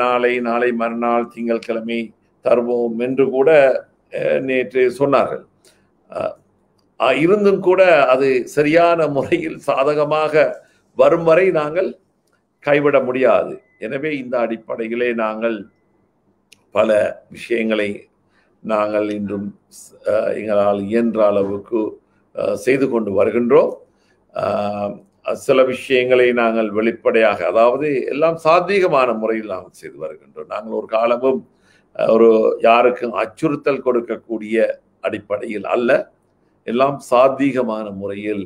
நாளை மறுநாள் திங்கட்கிழமை தருவோம் என்று கூட நேற்று சொன்னார்கள். இருந்தும் கூட அது சரியான முறையில் சாதகமாக வரும் வரை நாங்கள் கைவிட முடியாது. எனவே இந்த அடிப்படையிலே நாங்கள் பல விஷயங்களை நாங்கள் இன்றும் எங்களால் இயன்ற அளவுக்கு செய்து கொண்டு வருகின்றோம். சில விஷயங்களை நாங்கள் வெளிப்படையாக, அதாவது எல்லாம் சாத்தியமான முறையில் நாங்கள் செய்து வருகின்றோம். நாங்கள் ஒரு காலமும் ஒரு யாருக்கும் அச்சுறுத்தல் கொடுக்கக்கூடிய அடிப்படையில் அல்ல, எல்லாம் சாத்தியமான முறையில்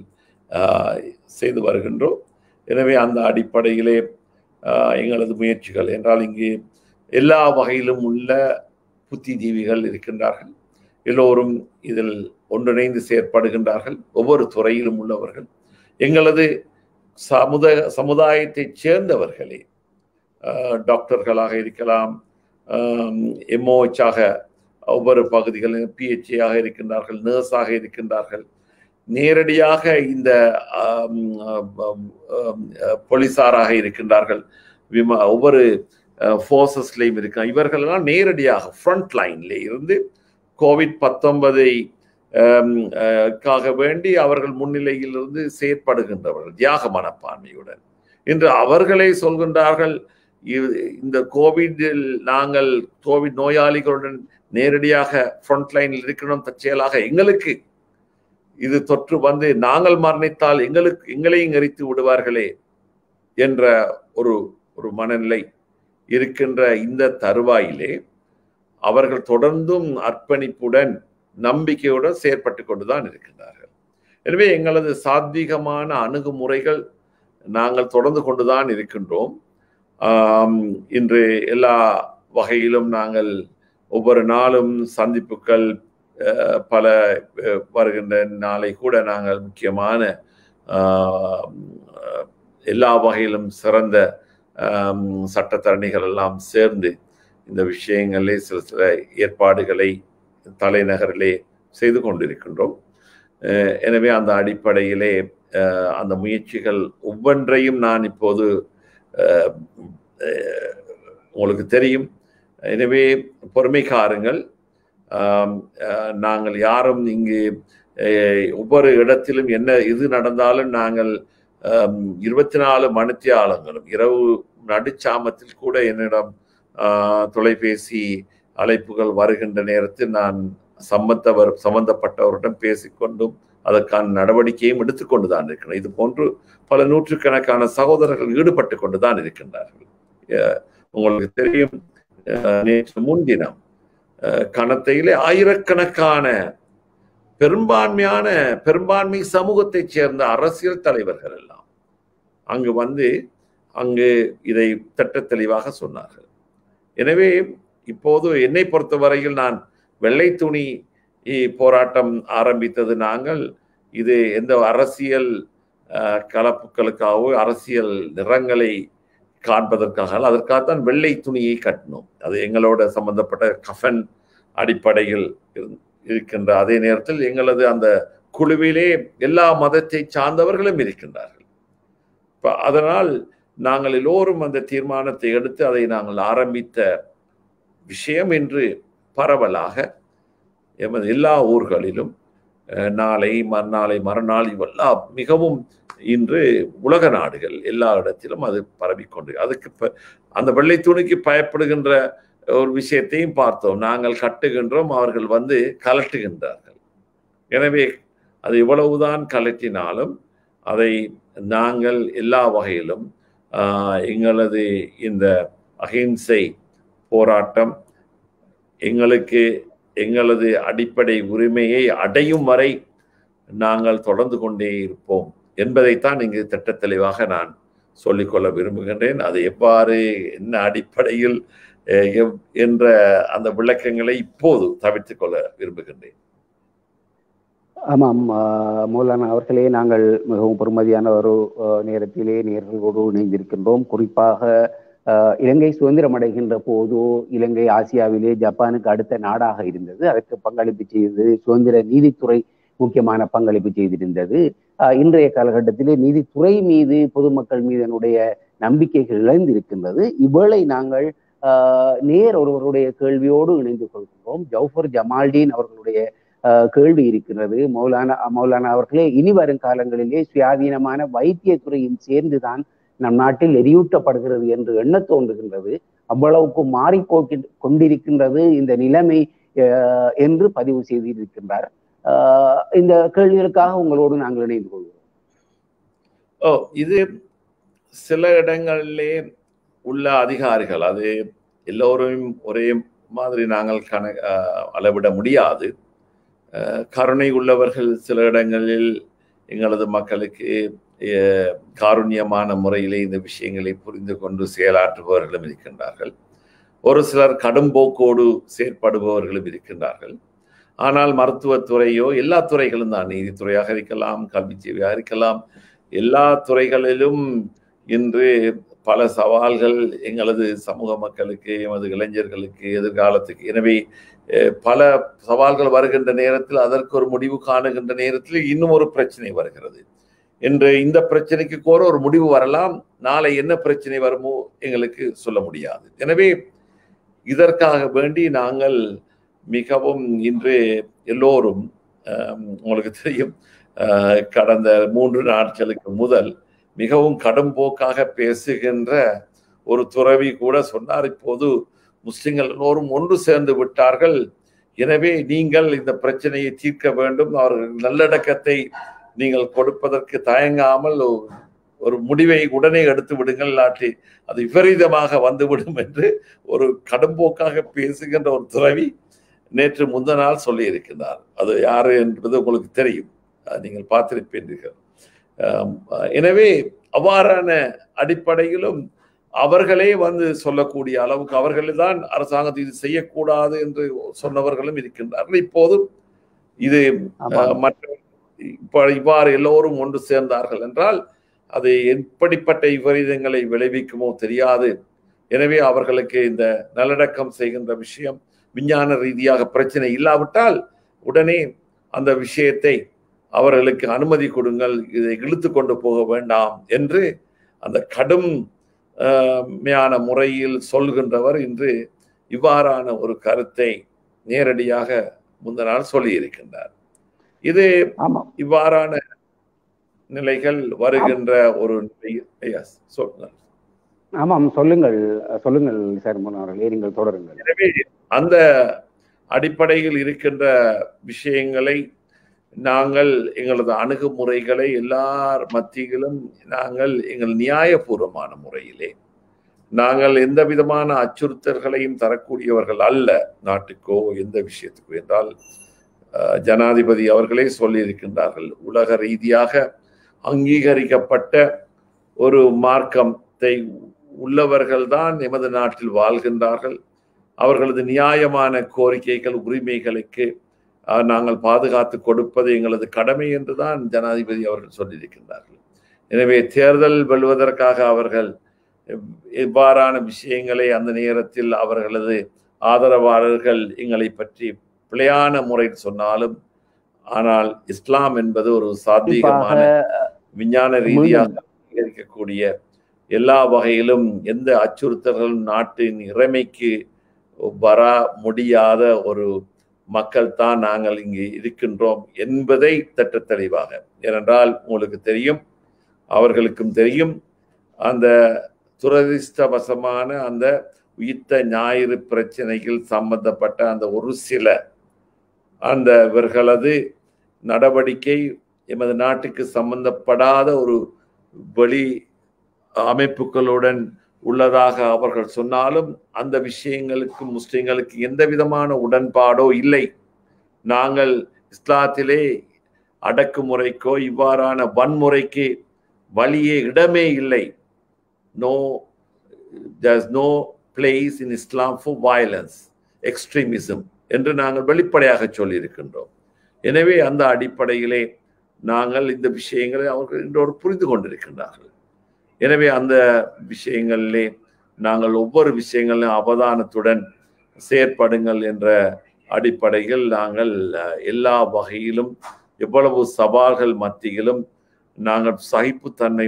செய்து வருகின்றோம். எனவே அந்த அடிப்படையிலே எங்களது முயற்சிகள் என்றால் இங்கு எல்லா வகையிலும் உள்ள புத்திஜீவிகள் இருக்கின்றார்கள். எல்லோரும் இதில் ஒன்றிணைந்து செயற்படுகின்றார்கள். ஒவ்வொரு துறையிலும் உள்ளவர்கள் எங்களது சமுதாயத்தைச் சேர்ந்தவர்களே, டாக்டர்களாக இருக்கலாம், எம்ஓஹெச்சாக ஒவ்வொரு பகுதிகளிலும் பிஹெச்ஏயாக இருக்கின்றார்கள், நர்ஸாக இருக்கின்றார்கள், நேரடியாக இந்த போலீசாராக இருக்கின்றார்கள், ஒவ்வொரு ஃபோர்ஸஸ்லையும் இருக்க இவர்களெல்லாம் நேரடியாக ஃப்ரண்ட் லைன்ல இருந்து COVID-19 வேண்டி அவர்கள் முன்னிலையில் இருந்து செயற்படுகின்றவர்கள் தியாக மனப்பான்மையுடன். இன்று அவர்களே சொல்கின்றார்கள், இந்த கோவிடில் நாங்கள் கோவிட் நோயாளிகளுடன் நேரடியாக ஃப்ரண்ட் லைனில் இருக்கணும், தற்செயலாக எங்களுக்கு இது தொற்று வந்து நாங்கள் மரணித்தால் எங்களையும் எரித்து விடுவார்களே என்ற ஒரு மனநிலை இருக்கின்ற இந்த தருவாயிலே அவர்கள் தொடர்ந்தும் அர்ப்பணிப்புடன் நம்பிக்கையுடன் செயற்பட்டு கொண்டுதான் இருக்கின்றார்கள். எனவே எங்களது சாத்வீகமான அணுகுமுறைகள் நாங்கள் தொடர்ந்து கொண்டுதான் இருக்கின்றோம். இன்று எல்லா வகையிலும் நாங்கள் ஒவ்வொரு நாளும் சந்திப்புகள் பல வருகின்ற நாளை கூட நாங்கள் முக்கியமான எல்லா வகையிலும் சிறந்த சட்டத்தரணிகள் எல்லாம் சேர்ந்து இந்த விஷயங்களே சில ஏற்பாடுகளை தலைநகரிலே செய்து கொண்டிருக்கின்றோம். எனவே அந்த அடிப்படையிலே அந்த முயற்சிகள் ஒவ்வொன்றையும் நான் இப்போது உங்களுக்கு தெரியும். எனவே பொறுமை காருங்கள். நாங்கள் யாரும் இங்கு ஒவ்வொரு இடத்திலும் என்ன இது நடந்தாலும் நாங்கள் 24 மணித்தியாலங்களும் இரவு நடுச்சாமத்தில் கூட என்னிடம் தொலைபேசி அழைப்புகள் வருகின்ற நேரத்தில் நான் சம்பந்தப்பட்டவருடன் பேசிக்கொண்டும் அதற்கான நடவடிக்கையும் எடுத்துக்கொண்டு தான் இருக்கிறேன். இது போன்று பல நூற்றுக்கணக்கான சகோதரர்கள் ஈடுபட்டு கொண்டு தான் இருக்கின்றார்கள். உங்களுக்கு தெரியும், நேற்று முன்தினம் கணத்தையிலே ஆயிரக்கணக்கான பெரும்பான்மை சமூகத்தைச் சேர்ந்த அரசியல் தலைவர்கள் எல்லாம் அங்கு இதை திட்ட தெளிவாக சொன்னார்கள். எனவே இப்போது என்னை பொறுத்தவரையில் நான் வெள்ளை துணி போராட்டம் ஆரம்பித்தது நாங்கள் இது எந்த அரசியல் கலப்புகளுக்காகவோ அரசியல் நிறங்களை காண்பதற்காக அதற்காகத்தான் வெள்ளை துணியை கட்டினோம். அது எங்களோட சம்பந்தப்பட்ட கஃபன் அடிப்படையில் இருக்கின்ற அதே நேரத்தில் எங்களது அந்த குழுவிலே எல்லா மதத்தை சார்ந்தவர்களும் இருக்கின்றார்கள். அதனால் நாங்கள் எல்லோரும் அந்த தீர்மானத்தை எடுத்து அதை நாங்கள் ஆரம்பித்த விஷயம் என்று பரவலாக எமது எல்லா ஊர்களிலும் நாளை மறுநாள் இவெல்லாம் மிகவும் இன்று உலக நாடுகள் எல்லா இடத்திலும் அது பரவிக்கொண்டு அதுக்கு அந்த வெள்ளை துணிக்கு பயப்படுகின்ற ஒரு விஷயத்தையும் பார்த்தோம். நாங்கள் கட்டுகின்றோம், அவர்கள் வந்து கலட்டுகின்றார்கள். எனவே அது இவ்வளவுதான் கலட்டினாலும் அதை நாங்கள் எல்லா வகையிலும் எங்களது இந்த அகிம்சை போராட்டம் எங்களது அடிப்படை உரிமையை அடையும் வரை நாங்கள் தொடர்ந்து கொண்டே இருப்போம் என்பதைத்தான் இங்கு திட்ட தெளிவாக நான் சொல்லிக்கொள்ள விரும்புகின்றேன். அது எவ்வாறு என்ன அடிப்படையில் என்ற அந்த விளக்கங்களை இப்போது தவிர்த்து கொள்ள விரும்புகின்றேன். ஆமாம் மௌலானா அவர்களே, நாங்கள் மிகவும் பெருமதியான ஒரு நேரத்திலே நேர்களோடு இணைந்திருக்கின்றோம். குறிப்பாக இலங்கை சுதந்திரம் அடைகின்ற போது இலங்கை ஆசியாவிலே ஜப்பானுக்கு அடுத்த நாடாக இருந்தது. அதற்கு பங்களிப்பு செய்தது சுதந்திர நீதித்துறை முக்கியமான பங்களிப்பு செய்திருந்தது. இன்றைய காலகட்டத்திலே நீதித்துறை மீது பொதுமக்கள் மீது என்னுடைய நம்பிக்கைகள் இழந்திருக்கின்றது. இவ்வேளை நாங்கள் ஒருவருடைய கேள்வியோடு இணைந்து கொள்கின்றோம். ஜவுஃபர் ஜமால்டீன் அவர்களுடைய கேள்வி இருக்கிறது. மௌலானா அவர்களே, இனி வரும் காலங்களிலே சுயாதீனமான வைத்தியத்துறையும் சேர்ந்துதான் நம் நாட்டில் எரியூட்டப்படுகிறது என்று எண்ண தோன்றுகின்றது. அவ்வளவுக்கு மாறிப்போக்கி கொண்டிருக்கின்றது இந்த நிலைமை என்று பதிவு செய்திருக்கின்றார். இந்த கேள்விகளுக்காக உங்களோடு நாங்கள் இணைந்து கொள்கிறோம். இது சில இடங்களிலே உள்ள அதிகாரிகள், அது எல்லோரும் ஒரே மாதிரி நாங்கள் அளவிட முடியாது. கருணை உள்ளவர்கள் சில இடங்களில் எங்களது மக்களுக்கு காருண்யமான முறையிலே இந்த விஷயங்களை புரிந்து கொண்டு செயலாற்றுபவர்களும் இருக்கின்றார்கள். ஒரு சிலர் கடும்போக்கோடு செயற்படுபவர்களும் இருக்கின்றார்கள். ஆனால் மருத்துவத்துறையோ எல்லா துறைகளும் தான், நீதித்துறையாக இருக்கலாம், கல்வி சேவையாக இருக்கலாம், எல்லா துறைகளிலும் இன்று பல சவால்கள் எங்களது சமூக மக்களுக்கு, எமது இளைஞர்களுக்கு, எதிர்காலத்துக்கு. எனவே பல சவால்கள் வருகின்ற நேரத்தில் அதற்கு ஒரு முடிவு காணுகின்ற நேரத்தில் இன்னும் ஒரு பிரச்சனை வருகிறது. இன்று இந்த பிரச்சனைக்கு கோர ஒரு முடிவு வரலாம், நாளை என்ன பிரச்சனை வருமோ எங்களுக்கு சொல்ல முடியாது. எனவே இதற்காக வேண்டி நாங்கள் மிகவும் இன்று எல்லோரும், உங்களுக்கு தெரியும், கடந்த 3 நாட்களுக்கு முதல் மிகவும் கடும்போக்காக பேசுகின்ற ஒரு துறவி கூட சொன்னார், இப்போது முஸ்லிம்கள் எல்லோரும் ஒன்று சேர்ந்து விட்டார்கள், எனவே நீங்கள் இந்த பிரச்சனையை தீர்க்க வேண்டும், அவர்கள் நல்லடக்கத்தை நீங்கள் கொடுப்பதற்கு தயங்காமல் ஒரு முடிவை உடனே எடுத்து விடுங்கள், இல்லாட்டி அது விபரீதமாக வந்துவிடும் என்று ஒரு கடும்போக்காக பேசுகின்ற ஒரு துறவி நேற்று முந்த நாள் சொல்லி இருக்கின்றார். அது யாரு என்பது உங்களுக்கு தெரியும், நீங்கள் பார்த்திருப்பீர்கள். எனவே அவ்வாறான அடிப்படையிலும் அவர்களே வந்து சொல்லக்கூடிய அளவுக்கு அவர்களே தான் அரசாங்கத்தை இது செய்யக்கூடாது என்று சொன்னவர்களும் இருக்கின்றார்கள். இப்போது இது இவ்வாறு எல்லோரும் ஒன்று சேர்ந்தார்கள் என்றால் அது எப்படிப்பட்ட விபரீதங்களை விளைவிக்குமோ தெரியாது. எனவே அவர்களுக்கு இந்த நல்லடக்கம் செய்கின்ற விஷயம் விஞ்ஞான ரீதியாக பிரச்சனை இல்லாவிட்டால் உடனே அந்த விஷயத்தை அவர்களுக்கு அனுமதி கொடுங்கள், இதை இழுத்து கொண்டு போக வேண்டாம் என்று அந்த கடுமையான முறையில் சொல்கின்றவர் இன்று இவ்வாறான ஒரு கருத்தை நேரடியாக முந்த நாள் சொல்லி இருக்கின்றார். இது இவ்வாறான நிலைகள் வருகின்ற ஒரு சொல்லுங்கள். ஆமாம், சொல்லுங்கள் சொல்லுங்கள் சர்மன் அவர்களே, நீங்கள் தொடருங்கள். எனவே அந்த அடிப்படையில் இருக்கின்ற விஷயங்களை நாங்கள் எங்களது அணுகுமுறைகளை எல்லார் மத்தியிலும் நாங்கள் எங்கள் நியாயபூர்வமான முறையிலே நாங்கள் எந்த விதமான அச்சுறுத்தல்களையும் தரக்கூடியவர்கள் அல்ல நாட்டுக்கோ எந்த விஷயத்துக்கோ என்றால் ஜனாதிபதி அவர்களே சொல்லியிருக்கின்றார்கள், உலக ரீதியாக அங்கீகரிக்கப்பட்ட ஒரு மார்க்கத்தை உள்ளவர்கள்தான் எமது நாட்டில் வாழ்கின்றார்கள், அவர்களது நியாயமான கோரிக்கைகள் உரிமைகளுக்கு நாங்கள் பாதுகாத்து கொடுப்பது எங்களது கடமை என்றுதான் ஜனாதிபதி அவர்கள் சொல்லியிருக்கின்றார்கள். எனவே தேர்தல் வெல்வதற்காக அவர்கள் இவ்வாறான விஷயங்களை அந்த நேரத்தில் அவர்களது ஆதரவாளர்கள் எங்களை பற்றி பிழையான முறையில் சொன்னாலும், ஆனால் இஸ்லாம் என்பது ஒரு சாத்வீகமான விஞ்ஞான ரீதியாக அங்கீகரிக்கக்கூடிய எல்லா வகையிலும் எந்த அச்சுறுத்தல்களும் நாட்டின் இறைமைக்கு வர முடியாத ஒரு மக்கள் தான் நாங்கள் இங்கு இருக்கின்றோம் என்பதை திட்ட தெளிவாக, ஏனென்றால் உங்களுக்கு தெரியும், அவர்களுக்கும் தெரியும், அந்த துரதிர்ஷ்டவசமான அந்த உயிர்த்த ஞாயிறு பிரச்சனையில் சம்பந்தப்பட்ட அந்த ஒரு சில அந்த இவர்களது நடவடிக்கை எமது நாட்டுக்கு சம்பந்தப்படாத ஒரு வெளி அமைப்புகளுடன் உள்ளதாக அவர்கள் சொன்னாலும் அந்த விஷயங்களுக்கு முஸ்லிம்களுக்கு எந்த விதமான உடன்பாடோ இல்லை. நாங்கள் இஸ்லாத்திலே அடக்குமுறைக்கோ இவ்வாறான வன்முறைக்கு வழியே இடமே இல்லை. There's no place in Islam for violence, extremism என்று நாங்கள் வெளிப்படையாக சொல்லியிருக்கின்றோம். எனவே அந்த அடிப்படையிலே நாங்கள் இந்த விஷயங்களை அவர்கள் இன்றோடு புரிந்து கொண்டிருக்கின்றார்கள். எனவே அந்த விஷயங்களிலே நாங்கள் ஒவ்வொரு விஷயங்களிலும் அவதானத்துடன் செயற்படுங்கள் என்ற அடிப்படையில் நாங்கள் எல்லா வகையிலும் எவ்வளவு சவால்கள் மத்தியிலும் நாங்கள் சகிப்புத்தன்மை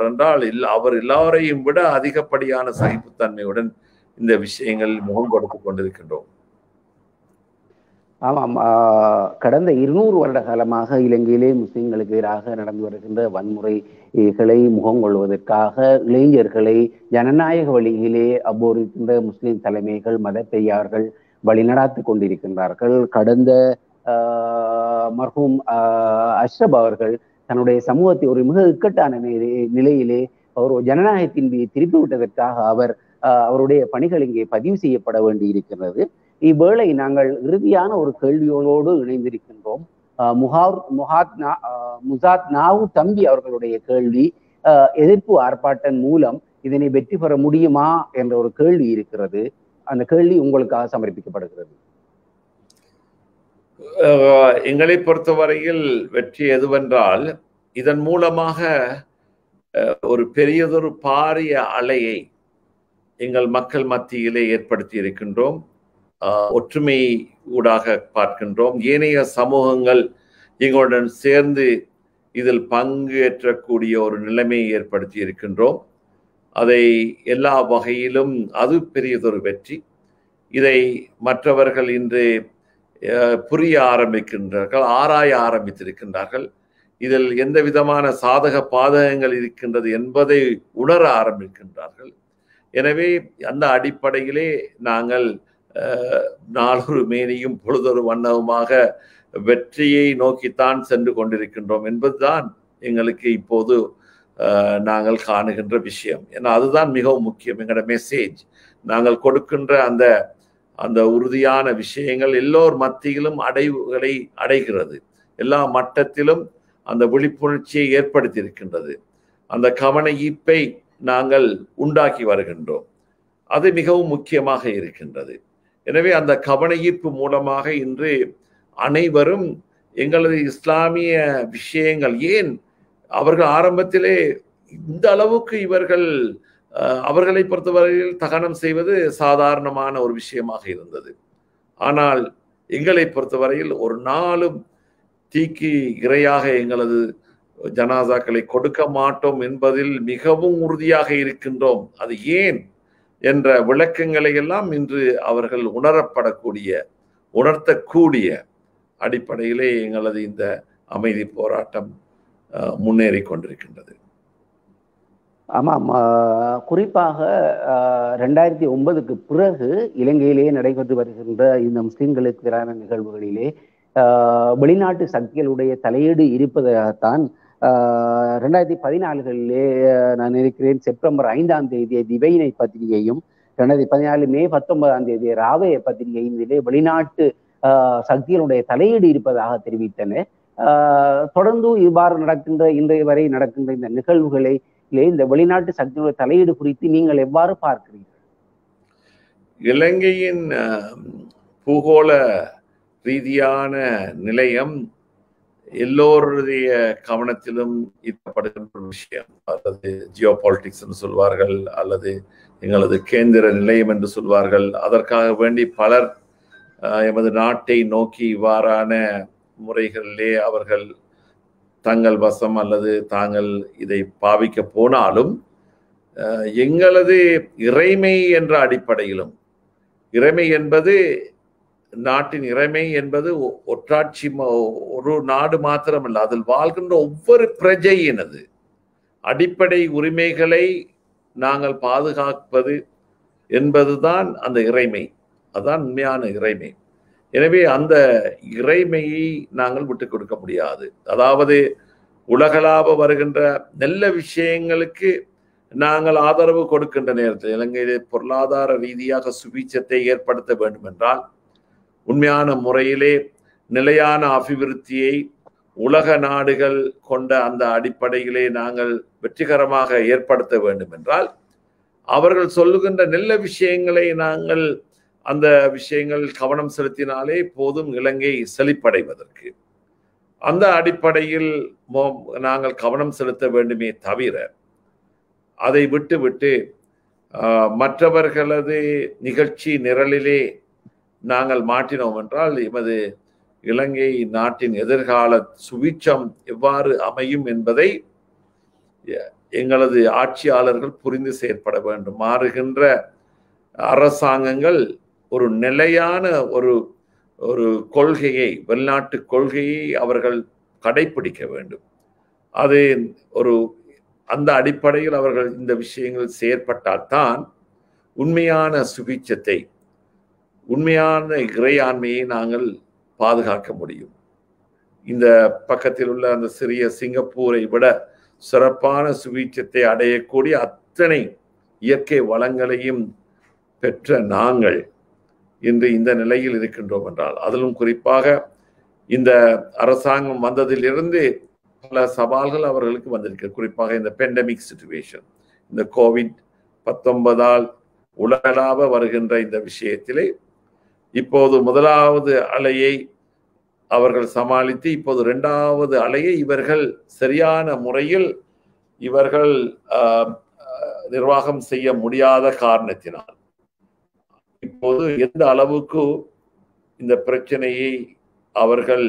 என்றால் அவர் எல்லாரையும் விட அதிகப்படியான சகிப்புத்தன்மையுடன் இந்த விஷயங்களில் முகம் கொடுத்து கொண்டிருக்கின்றோம். ஆமாம், கடந்த 200 வருட காலமாக இலங்கையிலே முஸ்லிம்களுக்கு எதிராக நடந்து வருகின்ற வன்முறைகளை முகம் கொள்வதற்காக இளைஞர்களை ஜனநாயக வழியிலே அபோரிக்கின்ற முஸ்லிம் தலைமைகள், மத பெரியார்கள் வழிநடாத்தி கொண்டிருக்கின்றார்கள். கடந்த மர்ஹூம் அஷ்ரப் அவர்கள் தன்னுடைய சமூகத்தை ஒரு மிக இக்கட்டான நிலையிலே அவர் ஜனநாயகத்தின் திருப்பி விட்டதற்காக அவருடைய பணிகள் இங்கே பதிவு செய்யப்பட வேண்டி இருக்கிறது. இவ்வேளை நாங்கள் இறுதியான ஒரு கேள்வியோடு இணைந்திருக்கின்றோம். முசாத் நாவு தம்பி அவர்களுடைய கேள்வி, எதிர்ப்பு ஆர்ப்பாட்டம் மூலம் இதனை வெற்றி பெற முடியுமா என்ற ஒரு கேள்வி இருக்கிறது. அந்த கேள்வி உங்களுக்காக சமர்ப்பிக்கப்படுகிறது. எங்களை பொறுத்தவரையில் வெற்றி எதுவென்றால், இதன் மூலமாக ஒரு பெரியதொரு பாரிய அலையை எங்கள் மக்கள் மத்தியிலே ஏற்படுத்தி இருக்கின்றோம். ஒற்றுமை ஊடாக பார்க்கின்றோம். ஏனைய சமூகங்கள் எங்களுடன் சேர்ந்து இதில் பங்கேற்றக்கூடிய ஒரு நிலைமையை ஏற்படுத்தி இருக்கின்றோம். அதை எல்லா வகையிலும் அது பெரியதொரு வெற்றி. இதை மற்றவர்கள் இன்று புரிய ஆரம்பிக்கின்றார்கள், ஆராய ஆரம்பித்திருக்கின்றார்கள். இதில் எந்த விதமான சாதக பாதகங்கள் இருக்கின்றது என்பதை உணர ஆரம்பிக்கின்றார்கள். எனவே அந்த அடிப்படையிலே நாங்கள் நாளொரு மேனியும் பொழுதொரு வண்ணவுமாக வெற்றியை நோக்கித்தான் சென்று கொண்டிருக்கின்றோம் என்பதுதான் எங்களுக்கு இப்போது நாங்கள் காணுகின்ற விஷயம். ஏன்னா அதுதான் மிகவும் முக்கியம். எங்களோட மெசேஜ், நாங்கள் கொடுக்கின்ற அந்த உறுதியான விஷயங்கள் எல்லோர் மத்தியிலும் அடைவுகளை அடைகிறது. எல்லா மட்டத்திலும் அந்த விழிப்புணர்ச்சியை ஏற்படுத்தி இருக்கின்றது. அந்த கவன ஈர்ப்பை நாங்கள் உண்டாக்கி வருகின்றோம். அது மிகவும் முக்கியமாக இருக்கின்றது. எனவே அந்த கவன ஈர்ப்பு மூலமாக இன்று அனைவரும் எங்களது இஸ்லாமிய விஷயங்கள், ஏன் அவர்கள் ஆரம்பத்திலே இந்த அளவுக்கு அவர்களை பொறுத்தவரையில் தகனம் செய்வது சாதாரணமான ஒரு விஷயமாக இருந்தது. ஆனால் எங்களை பொறுத்தவரையில் ஒரு நாளும் தீக்கு இரையாக எங்களது ஜனாசாக்களை கொடுக்க மாட்டோம் என்பதில் மிகவும் உறுதியாக இருக்கின்றோம். அது ஏன் என்ற விளக்கங்களை எல்லாம் இன்று அவர்கள் உணர்த்தக்கூடிய அடிப்படையிலே எங்களது இந்த அமைதி போராட்டம் முன்னேறி கொண்டிருக்கின்றது. ஆமாம், குறிப்பாக 2009க்கு பிறகு இலங்கையிலேயே நடைபெற்று வருகின்ற இந்த முஸ்லிம்களுக்கு எதிரான நிகழ்வுகளிலே வெளிநாட்டு சக்திகளுடைய தலையீடு இருப்பதாகத்தான் 2014களிலே நான் நினைக்கிறேன் செப்டம்பர் 5ஆம் தேதியை திவையினை பத்திரிகையும் 2014 மே 19ஆம் தேதியை ராவைய பத்திரிகையும் இதிலே வெளிநாட்டு சக்திகளுடைய தலையீடு இருப்பதாக தெரிவித்தன. தொடர்ந்து இவ்வாறு இன்றைய வரை நடக்கின்ற இந்த நிகழ்வுகளை இந்த வெளிநாட்டு சக்திகளுடைய தலையீடு குறித்து நீங்கள் எவ்வாறு பார்க்கிறீர்கள்? இலங்கையின் பூகோள ரீதியான நிலையம் எல்லோருடைய கவனத்திலும் ஈர்க்கப்படுகின்ற விஷயம். அல்லது ஜியோ பாலிட்டிக்ஸ் சொல்வார்கள், அல்லது எங்களது கேந்திர நிலையம் என்று சொல்வார்கள். அதற்காக வேண்டி பலர் எமது நாட்டை நோக்கி இவ்வாறான முறைகளிலே அவர்கள் தங்கள் வசம் அல்லது தாங்கள் இதை பாவிக்க போனாலும், எங்களது இறைமை என்ற அடிப்படையிலும், இறைமை என்பது நாட்டின் இறைமை என்பது ஒற்றாட்சி ஒரு நாடு மாத்திரமல்ல, அதில் வாழ்கின்ற ஒவ்வொரு பிரஜையினது அடிப்படை உரிமைகளை நாங்கள் பாதுகாப்பது என்பதுதான் அந்த இறைமை. அதுதான் உண்மையான இறைமை. எனவே அந்த இறைமையை நாங்கள் விட்டுக் கொடுக்க முடியாது. அதாவது உலகளாவ வருகின்ற நல்ல விஷயங்களுக்கு நாங்கள் ஆதரவு கொடுக்கின்ற நேரத்தில் இலங்கையிலே பொருளாதார ரீதியாக சுபீட்சத்தை ஏற்படுத்த வேண்டும் என்றால், உண்மையான முறையிலே நிலையான அபிவிருத்தியை உலக நாடுகள் கொண்ட அந்த அடிப்படையிலே நாங்கள் வெற்றிகரமாக ஏற்படுத்த வேண்டும் என்றால், அவர்கள் சொல்லுகின்ற நல்ல விஷயங்களை நாங்கள் அந்த விஷயங்கள் கவனம் செலுத்தினாலே போதும் இலங்கை செழிப்படைவதற்கு. அந்த அடிப்படையில் நாங்கள் கவனம் செலுத்த வேண்டுமே தவிர அதை விட்டு மற்றவர்களது நிகழ்ச்சி நிரலிலே நாங்கள் மாற்றினோம் என்றால் எமது இலங்கை நாட்டின் எதிர்கால சுபிட்சம் எவ்வாறு அமையும் என்பதை எங்களது ஆட்சியாளர்கள் புரிந்து செயற்பட வேண்டும். மாறுகின்ற அரசாங்கங்கள் ஒரு நிலையான ஒரு கொள்கையை, வெளிநாட்டு கொள்கையை அவர்கள் கடைபிடிக்க வேண்டும். அது அந்த அடிப்படையில் அவர்கள் இந்த விஷயங்கள் செயற்பட்டால்தான் உண்மையான சுபிட்சத்தை, உண்மையான இறையாண்மையை நாங்கள் பாதுகாக்க முடியும். இந்த பக்கத்தில் உள்ள அந்த சிறிய சிங்கப்பூரை விட சிறப்பான சுபிட்சத்தை அடையக்கூடிய அத்தனை இயற்கை வளங்களையும் பெற்ற நாங்கள் இன்று இந்த நிலையில் இருக்கின்றோம் என்றால், அதிலும் குறிப்பாக இந்த அரசாங்கம் வந்ததிலிருந்து பல சவால்கள் அவர்களுக்கு வந்திருக்கு. குறிப்பாக இந்த பெண்டமிக் சிச்சுவேஷன், இந்த COVID-19 உலகளாவ வருகின்ற இந்த விஷயத்திலே இப்போது முதலாவது அலையை அவர்கள் சமாளித்து இப்போது இரண்டாவது அலையை இவர்கள் சரியான முறையில் இவர்கள் நிர்வாகம் செய்ய முடியாத காரணத்தினால் இப்போது எந்த அளவுக்கு இந்த பிரச்சனையை அவர்கள்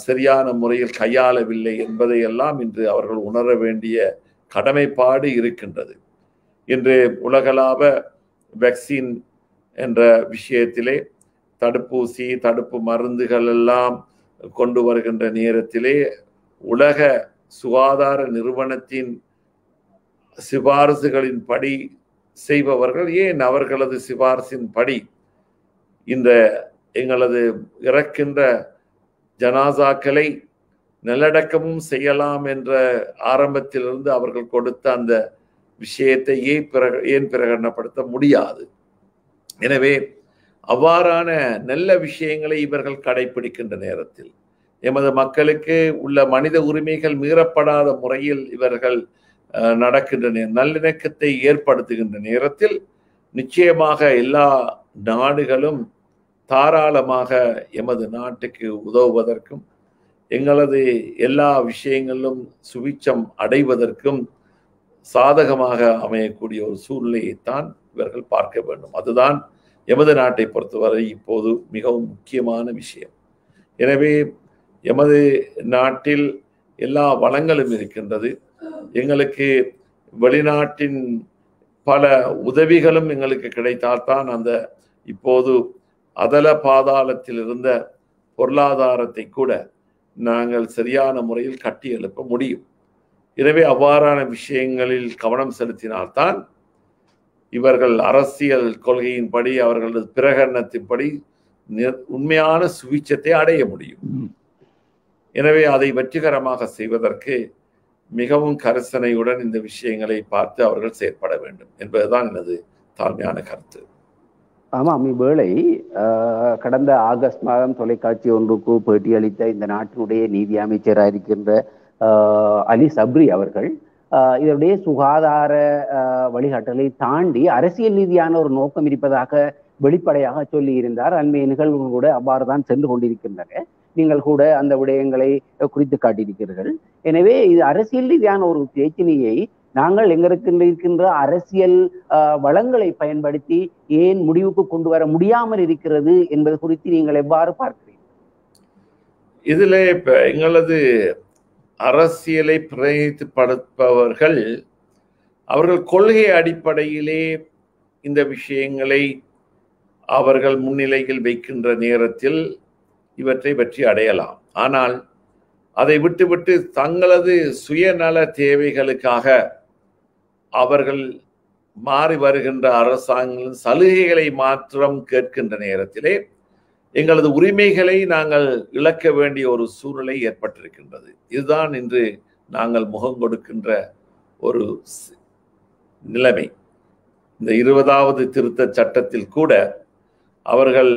சரியான முறையில் கையாளவில்லை என்பதையெல்லாம் இன்று அவர்கள் உணர வேண்டிய கடமைப்பாடு இருக்கின்றது. இன்று உலகளாவ வேக்சின் என்ற விஷயத்திலே தடுப்பூசி, தடுப்பு மருந்துகள் எல்லாம் கொண்டு வருகின்ற நேரத்திலே உலக சுகாதார நிறுவனத்தின் சிபாரிசுகளின் படி செய்பவர்கள் ஏன் அவர்களது சிபாரிசின் படி இந்த எங்களது இறக்கின்ற ஜனாசாக்களை நல்லடக்கமும் செய்யலாம் என்ற ஆரம்பத்திலிருந்து அவர்கள் கொடுத்த அந்த விஷயத்தை ஏன் பிரகடனப்படுத்த முடியாது? எனவே அவ்வாறான நல்ல விஷயங்களை இவர்கள் கடைபிடிக்கின்ற நேரத்தில் எமது மக்களுக்கு உள்ள மனித உரிமைகள் மீறப்படாத முறையில் இவர்கள் நடக்கின்ற நல்லிணக்கத்தை ஏற்படுத்துகின்ற நேரத்தில் நிச்சயமாக எல்லா நாடுகளும் தாராளமாக எமது நாட்டுக்கு உதவுவதற்கும் எங்களது எல்லா விஷயங்களிலும் சுபிட்சம் அடைவதற்கும் சாதகமாக அமையக்கூடிய ஒரு சூழ்நிலையைத்தான் இவர்கள் பார்க்க வேண்டும். அதுதான் எமது நாட்டை பொறுத்தவரை இப்போது மிகவும் முக்கியமான விஷயம். எனவே எமது நாட்டில் எல்லா வளங்களும் இருக்கின்றது. எங்களுக்கு வெளிநாட்டின் பல உதவிகளும் எங்களுக்கு கிடைத்தால்தான் அந்த இப்போது அதல பாதாளத்தில் இருந்த பொருளாதாரத்தை கூட நாங்கள் சரியான முறையில் கட்டி எழுப்ப முடியும். எனவே அவ்வாறான விஷயங்களில் கவனம் செலுத்தினால்தான் இவர்கள் அரசியல் கொள்கையின்படி அவர்களது பிரகடனத்தின்படி உண்மையான சுபிட்சத்தை அடைய முடியும். எனவே அதை வெற்றிகரமாக செய்வதற்கு மிகவும் கரிசனையுடன் இந்த விஷயங்களை பார்த்து அவர்கள் செயற்பட வேண்டும் என்பதுதான் எனது தாழ்மையான கருத்து. ஆமாம், இவ்வேளை கடந்த ஆகஸ்ட் மாதம் தொலைக்காட்சி ஒன்றுக்கு பேட்டியளித்த இந்த நாட்டினுடைய நீதி அமைச்சராக இருக்கின்ற அலி சப்ரி அவர்கள் இதனுடைய சுகாதார வழிகாட்டலை தாண்டி அரசியல் ரீதியான ஒரு நோக்கம் இருப்பதாக வெளிப்படையாக சொல்லி இருந்தார். அண்மைய நிகழ்வுகள் கூட அவ்வாறு தான் சென்று கொண்டிருக்கின்றன. நீங்கள் கூட அந்த விடயங்களை குறித்து காட்டியிருக்கிறீர்கள். எனவே இது அரசியல் ரீதியான ஒரு பிரச்சனையை நாங்கள் எங்களுக்கு இருக்கின்ற அரசியல் வளங்களை பயன்படுத்தி ஏன் முடிவுக்கு கொண்டு வர முடியாமல் இருக்கிறது என்பது குறித்து நீங்கள் எவ்வாறு பார்க்கிறீர்கள்? இதில் இப்ப எங்களது அரசியலை பிரதிநிதிப்படுத்துபவர்கள் அவர்கள் கொள்கை அடிப்படையிலே இந்த விஷயங்களை அவர்கள் முன்னிலையில் வைக்கின்ற நேரத்தில் இவற்றை வெற்றி அடையலாம். ஆனால் அதை விட்டுவிட்டு தங்களது சுயநல தேவைகளுக்காக அவர்கள் மாறி வருகின்ற அரசாங்கங்களின் சலுகைகளை மாத்திரம் கேட்கின்ற நேரத்திலே எங்களது உரிமைகளை நாங்கள் இழக்க வேண்டிய ஒரு சூழ்நிலை ஏற்பட்டிருக்கின்றது. இதுதான் இன்று நாங்கள் முகம் கொடுக்கின்ற ஒரு நிலைமை. இந்த 20வது திருத்த சட்டத்தில் கூட அவர்கள்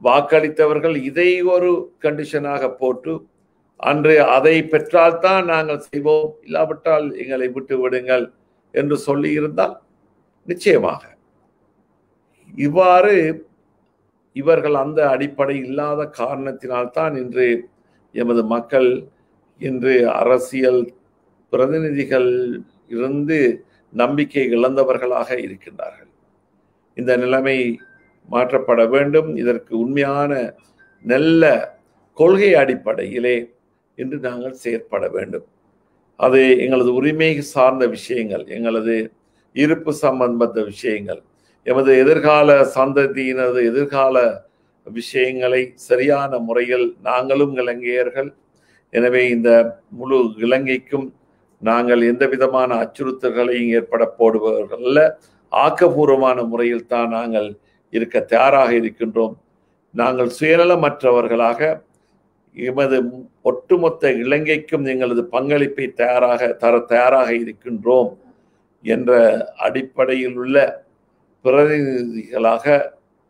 வாக்களித்தவர்கள் இதை ஒரு கண்டிஷனாக போட்டு அன்று அதை பெற்றால்தான் நாங்கள் செய்வோம், இல்லாவிட்டால் எங்களை விட்டு விடுங்கள் என்று சொல்லி இருந்தால் நிச்சயமாக இவ்வாறு இவர்கள் அந்த அடிப்படை இல்லாத காரணத்தினால்தான் இன்று எமது மக்கள் இன்று அரசியல் பிரதிநிதிகள் இருந்து நம்பிக்கை இழந்தவர்களாக இருக்கின்றார்கள். இந்த நிலைமை மாற்றப்பட வேண்டும். இதற்கு உண்மையான நல்ல கொள்கை அடிப்படையிலே இன்று நாங்கள் செயற்பட வேண்டும். அது எங்களது உரிமை சார்ந்த விஷயங்கள், எங்களது இருப்பு சம்பந்த விஷயங்கள், எமது எதிர்கால சந்ததியினது எதிர்கால விஷயங்களை சரியான முறையில் நாங்களும் இலங்கையர்கள். எனவே இந்த முழு இலங்கைக்கும் நாங்கள் எந்த விதமான அச்சுறுத்தல்களையும் ஏற்பட போடுபவர்கள் அல்ல. ஆக்கப்பூர்வமான முறையில் தான் நாங்கள் இருக்க தயாராக இருக்கின்றோம். நாங்கள் சுயநலமற்றவர்களாக எமது ஒட்டுமொத்த இலங்கைக்கும் எங்களது பங்களிப்பை தயாராக இருக்கின்றோம் என்ற அடிப்படையில் உள்ள பிரதிநிதிகளாக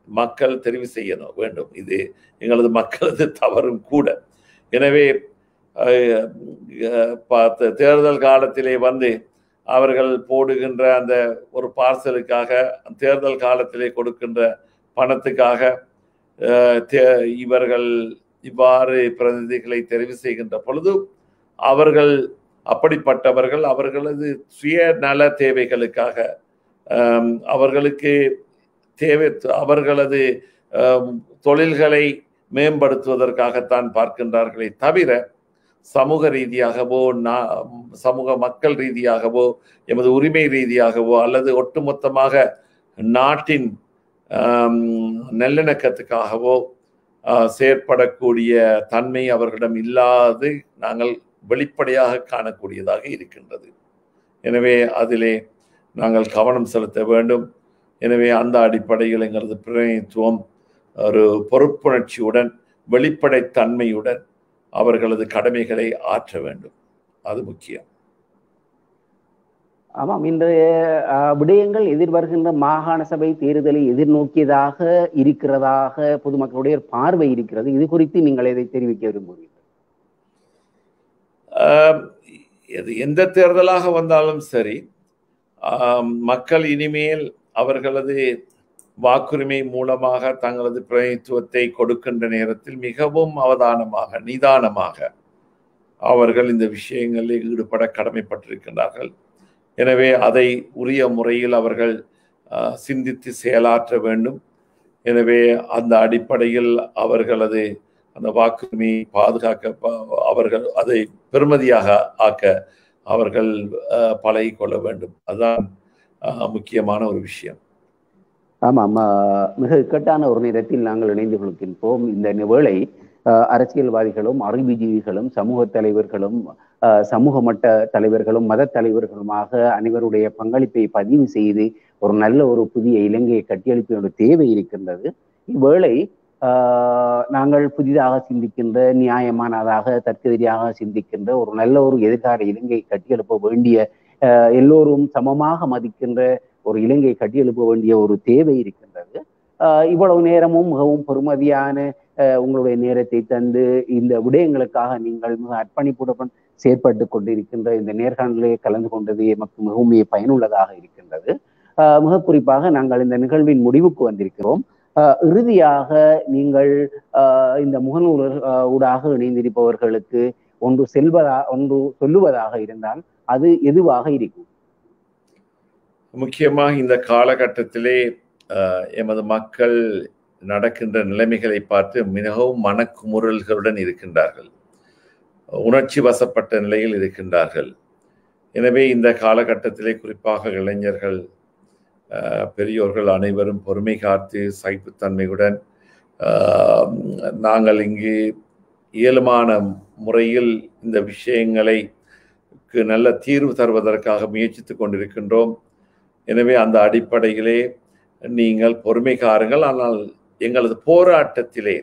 மக்கள் தெரிவு செய்ய வேண்டும். இது எங்களது மக்களது தவறும் கூட. எனவே தேர்தல் காலத்திலே வந்து அவர்கள் போடுகின்ற அந்த ஒரு பார்சலுக்காக, தேர்தல் காலத்திலே கொடுக்கின்ற பணத்துக்காக இவர்கள் இவ்வாறு பிரதிநிதிகளை தெரிவு செய்கின்ற பொழுது அவர்கள் அப்படிப்பட்டவர்கள் அவர்களது சுயநல தேவைகளுக்காக அவர்களுக்கு அவர்களது தொழில்களை மேம்படுத்துவதற்காகத்தான் பார்க்கின்றார்களே தவிர சமூக ரீதியாகவோ சமூக மக்கள் ரீதியாகவோ எமது உரிமை ரீதியாகவோ அல்லது ஒட்டுமொத்தமாக நாட்டின் நல்லிணக்கத்துக்காகவோ செயற்படக்கூடிய தன்மை அவர்களிடம் இல்லாது நாங்கள் வெளிப்படையாக காணக்கூடியதாக இருக்கின்றது. எனவே அதிலே நாங்கள் கவனம் செலுத்த வேண்டும். எனவே அந்த அடிப்படையில் எங்களது பிரதிநிதித்துவம் ஒரு பொறுப்புணர்ச்சியுடன் வெளிப்படைத்தன்மையுடன் அவர்களது கடமைகளை ஆற்ற வேண்டும். அது முக்கியம். ஆமாம், இன்றைய விடயங்கள் எதிர்வருகின்ற மாகாண சபை தேர்தலை எதிர்நோக்கியதாக இருக்கிறதாக பொதுமக்களுடைய பார்வை இருக்கிறது. இது குறித்து நீங்கள் எதை தெரிவிக்க விரும்புகிறீர்கள்? எந்த தேர்தலாக வந்தாலும் சரி, மக்கள் இனிமேல் அவர்களது வாக்குரிமை மூலமாக தங்களது பிரதிநிதித்துவத்தை கொடுக்கின்ற நேரத்தில் மிகவும் அவதானமாக நிதானமாக அவர்கள் இந்த விஷயங்களில் ஈடுபட கடமைப்பட்டிருக்கின்றார்கள். எனவே அதை உரிய முறையில் அவர்கள் சிந்தித்து செயலாற்ற வேண்டும். எனவே அந்த அடிப்படையில் அவர்களது அந்த வாக்குரிமையை பாதுகாக்க அவர்கள் அதை பெறுமதியாக ஆக்க அவர்கள் பழகிக்கொள்ள வேண்டும். அதுதான் முக்கியமான ஒரு விஷயம். ஆமாம், மிக இக்கட்டான ஒரு நேரத்தில் நாங்கள் இணைந்து கொள்கின்றோம். இந்த வேளை அரசியல்வாதிகளும் அறிவுஜீவிகளும் சமூக தலைவர்களும் சமூக மட்ட தலைவர்களும் மத தலைவர்களுமாக அனைவருடைய பங்களிப்பை பதிவு செய்து ஒரு நல்ல ஒரு புதிய இலங்கையை கட்டியெழுப்ப தேவை இருக்கின்றது. இவ்வேளை நாங்கள் புதிதாக சிந்திக்கின்ற, நியாயமானதாக தர்க்கரீதியாக சிந்திக்கின்ற ஒரு நல்ல ஒரு எதிர்கால இலங்கை கட்டியெழுப்ப வேண்டிய, எல்லோரும் சமமாக மதிக்கின்ற ஒரு இலங்கை கட்டியெழுப்ப வேண்டிய ஒரு தேவை இருக்கின்றது. இவ்வளவு நேரமும் மிகவும் பெருமதியான உங்களுடைய நேரத்தை தந்து இந்த விடயங்களுக்காக நீங்கள் மிக அர்ப்பணிப்புடன் செயற்பட்டு கொண்டிருக்கின்ற இந்த நேர்காணலே கலந்து கொண்டது எமக்கு மிகவும் பயனுள்ளதாக இருக்கின்றது. மிக குறிப்பாக நாங்கள் இந்த நிகழ்வின் முடிவுக்கு வந்திருக்கிறோம். இறுதியாக நீங்கள் இந்த முகநூல் ஊடாக இணைந்திருப்பவர்களுக்கு ஒன்று சொல்லுவதாக இருந்தால் அது எதுவாக இருக்கும்? முக்கியமாக இந்த காலகட்டத்திலே எமது மக்கள் நடக்கின்ற நிலைமைகளை பார்த்து மிகவும் மனக்குமுறல்களுடன் இருக்கின்றார்கள், உணர்ச்சி வசப்பட்ட நிலையில் இருக்கின்றார்கள். எனவே இந்த காலகட்டத்திலே குறிப்பாக இளைஞர்கள், பெரியோர்கள் அனைவரும் பொறுமை காத்து சகிப்புத்தன்மையுடன் நாங்கள் இங்கு இயலுமான முறையில் இந்த விஷயங்களை நல்ல தீர்வு தருவதற்காக முயற்சித்துக் கொண்டிருக்கின்றோம். எனவே அந்த அடிப்படையிலே நீங்கள் பொறுமை காருங்கள். ஆனால் எங்களது போராட்டத்திலே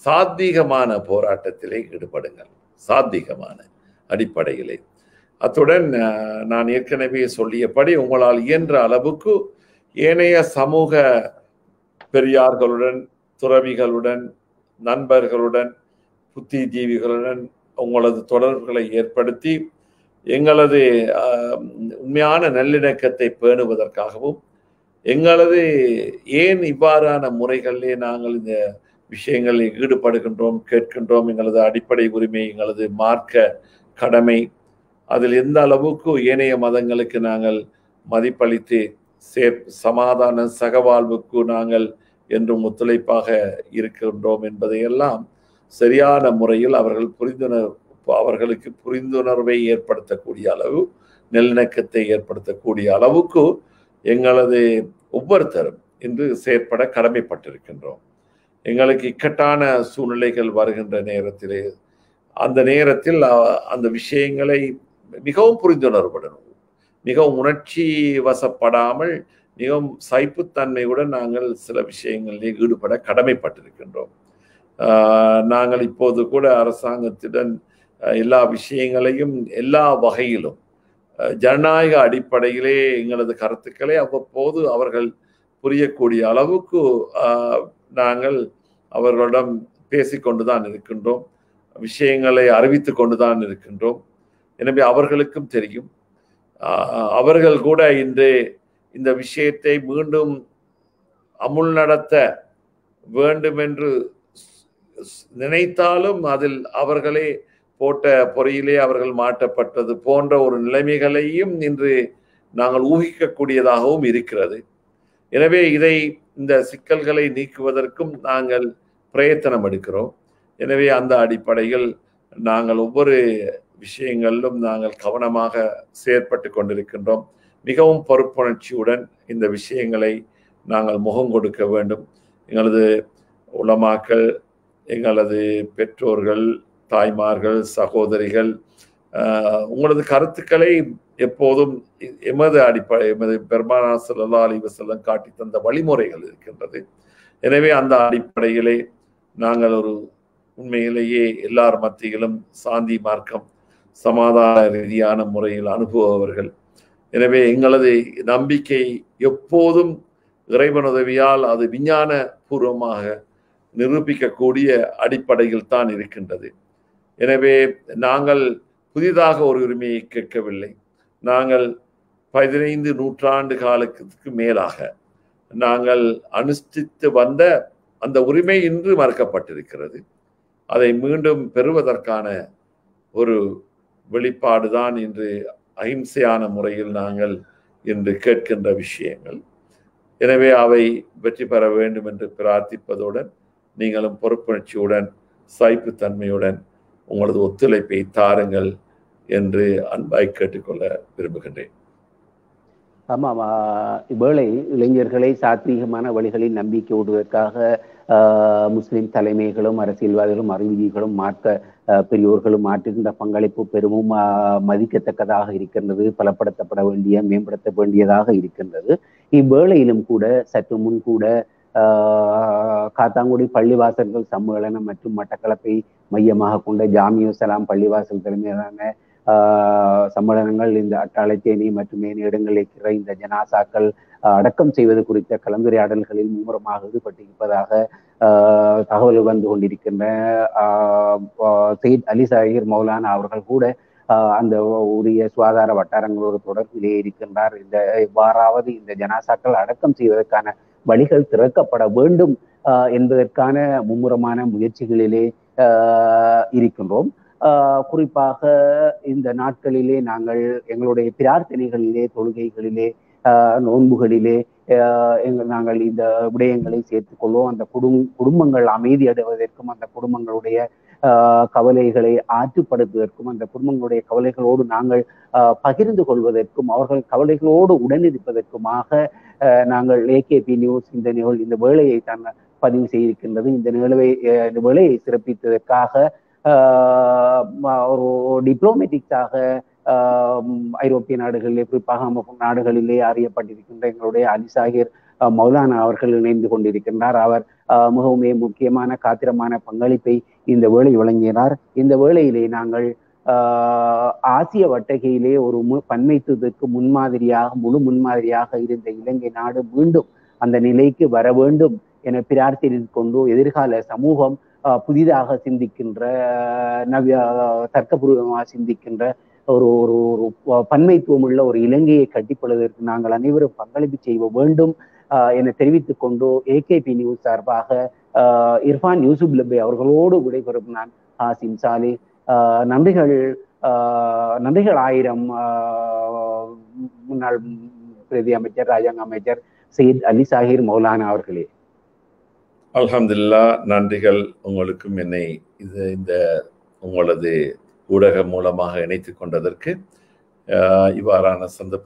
சாத்வீகமான போராட்டத்திலே ஈடுபடுங்கள், சாத்வீகமான அடிப்படையிலே. அத்துடன் நான் ஏற்கனவே சொல்லியபடி உங்களால் இயன்ற அளவுக்கு ஏனைய சமூக பெரியார்களுடன், துறவிகளுடன், நண்பர்களுடன், புத்திஜீவிகளுடன் உங்களது தொடர்புகளை ஏற்படுத்தி எங்களது உண்மையான நல்லிணக்கத்தை பேணுவதற்காகவும் எங்களது ஏன் இவ்வாறான முறைகளிலே நாங்கள் இந்த விஷயங்களில் ஈடுபடுகின்றோம், கேட்கின்றோம், எங்களது அடிப்படை உரிமை, எங்களது மார்க்க கடமை, அதில் எந்த அளவுக்கு ஏனைய மதங்களுக்கு நாங்கள் மதிப்பளித்து சமாதான சகவாழ்வுக்கு நாங்கள் என்றும் ஒத்துழைப்பாக இருக்கின்றோம் என்பதையெல்லாம் சரியான முறையில் அவர்களுக்கு புரிந்துணர்வை ஏற்படுத்தக்கூடிய அளவு, நல்லிணக்கத்தை ஏற்படுத்தக்கூடிய அளவுக்கு எங்களது ஒவ்வொருத்தரும் இன்று செயற்பட கடமைப்பட்டிருக்கின்றோம். எங்களுக்கு இக்கட்டான சூழ்நிலைகள் வருகின்ற நேரத்திலே அந்த நேரத்தில் அந்த விஷயங்களை மிகவும் புரிந்துணர்வுடன், மிகவும் உணர்ச்சி வசப்படாமல், மிகவும் சைப்புத்தன்மையுடன் நாங்கள் சில விஷயங்களில் ஈடுபட கடமைப்பட்டிருக்கின்றோம். நாங்கள் இப்போது கூட அரசாங்கத்துடன் எல்லா விஷயங்களையும் எல்லா வகையிலும் ஜனநாயக அடிப்படையிலே எங்களது கருத்துக்களை அவ்வப்போது அவர்கள் புரியக்கூடிய அளவுக்கு நாங்கள் அவர்களிடம் பேசிக்கொண்டுதான் இருக்கின்றோம், விஷயங்களை அறிவித்து கொண்டுதான் இருக்கின்றோம். எனவே அவர்களுக்கும் தெரியும். அவர்கள் கூட இன்று இந்த விஷயத்தை மீண்டும் அமுல் நடத்த வேண்டும் என்று நினைத்தாலும் அதில் அவர்களே போட்ட பொறியிலே அவர்கள் மாட்டப்பட்டது போன்ற ஒரு நிலைமைகளையும் இன்று நாங்கள் ஊகிக்கக்கூடியதாகவும் இருக்கிறது. எனவே இந்த சிக்கல்களை நீக்குவதற்கும் நாங்கள் பிரயத்தனம் எடுக்கிறோம். எனவே அந்த அடிப்படையில் நாங்கள் ஒவ்வொரு விஷயங்களிலும் நாங்கள் கவனமாக செயற்பட்டு கொண்டிருக்கின்றோம். மிகவும் பொறுப்புணர்ச்சியுடன் இந்த விஷயங்களை நாங்கள் முகம் கொடுக்க வேண்டும். எங்களது உலமாக்கள், எங்களது பெற்றோர்கள், தாய்மார்கள், சகோதரிகள், உங்களது கருத்துக்களை எப்போதும் எமது பெருமானார் ஸல்லல்லாஹு அலைஹி வஸல்லம் காட்டி தந்த வழிமுறைகள் இருக்கின்றது. எனவே அந்த அடிப்படையிலே நாங்கள் ஒரு உண்மையிலேயே எல்லார் மத்தியிலும் சாந்தி மார்க்கம், சமாதான ரீதியான முறையில் அனுப்புபவர்கள். எனவே எங்களது நம்பிக்கை எப்போதும் இறைவன் உதவியால் அது விஞ்ஞான பூர்வமாக நிரூபிக்கக்கூடிய அடிப்படையில் தான் இருக்கின்றது. எனவே நாங்கள் புதிதாக ஒரு உரிமையை கேட்கவில்லை. நாங்கள் 15 நூற்றாண்டு காலத்துக்கு மேலாக நாங்கள் அனுஷ்டித்து வந்த அந்த உரிமை இன்று மறுக்கப்பட்டிருக்கிறது. அதை மீண்டும் பெறுவதற்கான ஒரு வெளிப்பாடுதான் இன்று அஹிம்சையான முறையில் நாங்கள் இன்று கேட்கின்ற விஷயங்கள். எனவே அவை வெற்றி பெற வேண்டும் என்று பிரார்த்திப்பதுடன் நீங்களும் பொறுப்புணர்ச்சியுடன் சகிப்புத்தன்மையுடன் உங்களது ஒத்துழைப்பை தாருங்கள் என்று அன்பாய் கேட்டுக்கொள்ள விரும்புகின்றேன். ஆமாம், இவ்வேளை இளைஞர்களை சாத்வீகமான வழிகளில் நம்பிக்கை விடுவதற்காக முஸ்லிம் தலைமைகளும் அரசியல்வாதிகளும் அறிவியல்களும் மார்க்க பெரியோர்களும் ஆற்றுகின்ற பங்களிப்பு பெருமும் மதிக்கத்தக்கதாக இருக்கின்றது, பலப்படுத்தப்பட வேண்டிய, மேம்படுத்த வேண்டியதாக இருக்கின்றது. இவ்வேளையிலும் கூட சற்று முன் கூட காத்தாங்குடி பள்ளிவாசல்கள் சம்மேளனம் மற்றும் மட்டக்களப்பை மையமாக கொண்ட ஜாமியு சலாம் பள்ளிவாசல் தலைமையிலான சம்மேளனங்கள் இந்த அட்டாளைத்தேனி மற்றும் ஏனைய இடங்களில் இருக்கிற இந்த ஜனாசாக்கள் அடக்கம் செய்வது குறித்த கலந்துரையாடல்களில் மும்முரமாக ஈடுபட்டிருப்பதாக தகவல் வந்து கொண்டிருக்கின்ற சையத் அலி சாஹிர் மௌலானா அவர்கள் கூட அந்த உரிய சுகாதார வட்டாரங்களோடு தொடர்பிலே இருக்கின்றார். எவ்வாறாவது இந்த ஜனாசாக்கள் அடக்கம் செய்வதற்கான வழிகள் திறக்கப்பட வேண்டும் என்பதற்கான மும்முரமான முயற்சிகளிலே இருக்கின்றோம். குறிப்பாக இந்த நாட்களிலே நாங்கள் எங்களுடைய பிரார்த்தனைகளிலே, தொழுகைகளிலே, நோன்புகளிலே நாங்கள் இந்த விடயங்களை சேர்த்துக்கொள்வோம். அந்த குடும்பங்கள் அமைதி அடைவதற்கும், அந்த குடும்பங்களுடைய கவலைகளை ஆற்றுப்படுத்துவதற்கும், அந்த குடும்பங்களுடைய கவலைகளோடு நாங்கள் பகிர்ந்து கொள்வதற்கும், அவர்கள் கவலைகளோடு உடனிருப்பதற்குமாக நாங்கள் AKP நியூஸ் இந்த வேலையை தான் பதிவு செய்திருக்கின்றது. இந்த வேலையை சிறப்பித்ததற்காக ஒரு டிப்ளோமேட்டிக்ஸாக ஐரோப்பிய நாடுகளிலே, குறிப்பாக நாடுகளிலே அறியப்பட்டிருக்கின்ற எங்களுடைய அலி சாஹிர் மௌலானா அவர்கள் இணைந்து கொண்டிருக்கின்றார். அவர் மிகவும் முக்கியமான காத்திரமான பங்களிப்பை இந்த வேளை வழங்கினார். இந்த வேளையிலே நாங்கள் ஆசிய வட்டகையிலே ஒரு பன்மைத்துவதற்கு முழு முன்மாதிரியாக இருந்த இலங்கை நாடு மீண்டும் அந்த நிலைக்கு வர வேண்டும் என பிரார்த்தித்து கொண்டு எதிர்கால சமூகம் புதிதாக சிந்திக்கின்ற, தர்க்கபூர்வமாக சிந்திக்கின்ற ஒரு ஒரு பன்மைத்துவம் உள்ள ஒரு இலங்கையை கட்டிக்கொள்வதற்கு நாங்கள் அனைவரும் பங்களிப்பு செய்ய வேண்டும். என தெரிவித்துக் கொண்டு ஏகேபி நியூஸ் சார்பாக இர்ஃபான் யூசுப் லப்பே அவர்களோடு விடைபெறும் நான் ஹாசிம் சாலி. நன்றிகள் நன்றிகள் ஆயிரம். முன்னாள் பிரதி அமைச்சர், ராஜாங்க அமைச்சர் சையத் அலி சாஹிர் மௌலானா அவர்களே. அல்ஹம்துலில்லாஹ், நன்றிகள் உங்களுக்கும் என்னை இந்த உங்களது ஊடகம் மூலமாக இணைத்துக் கொண்டதற்கு. இவ்வாறான சந்தர்ப்பம்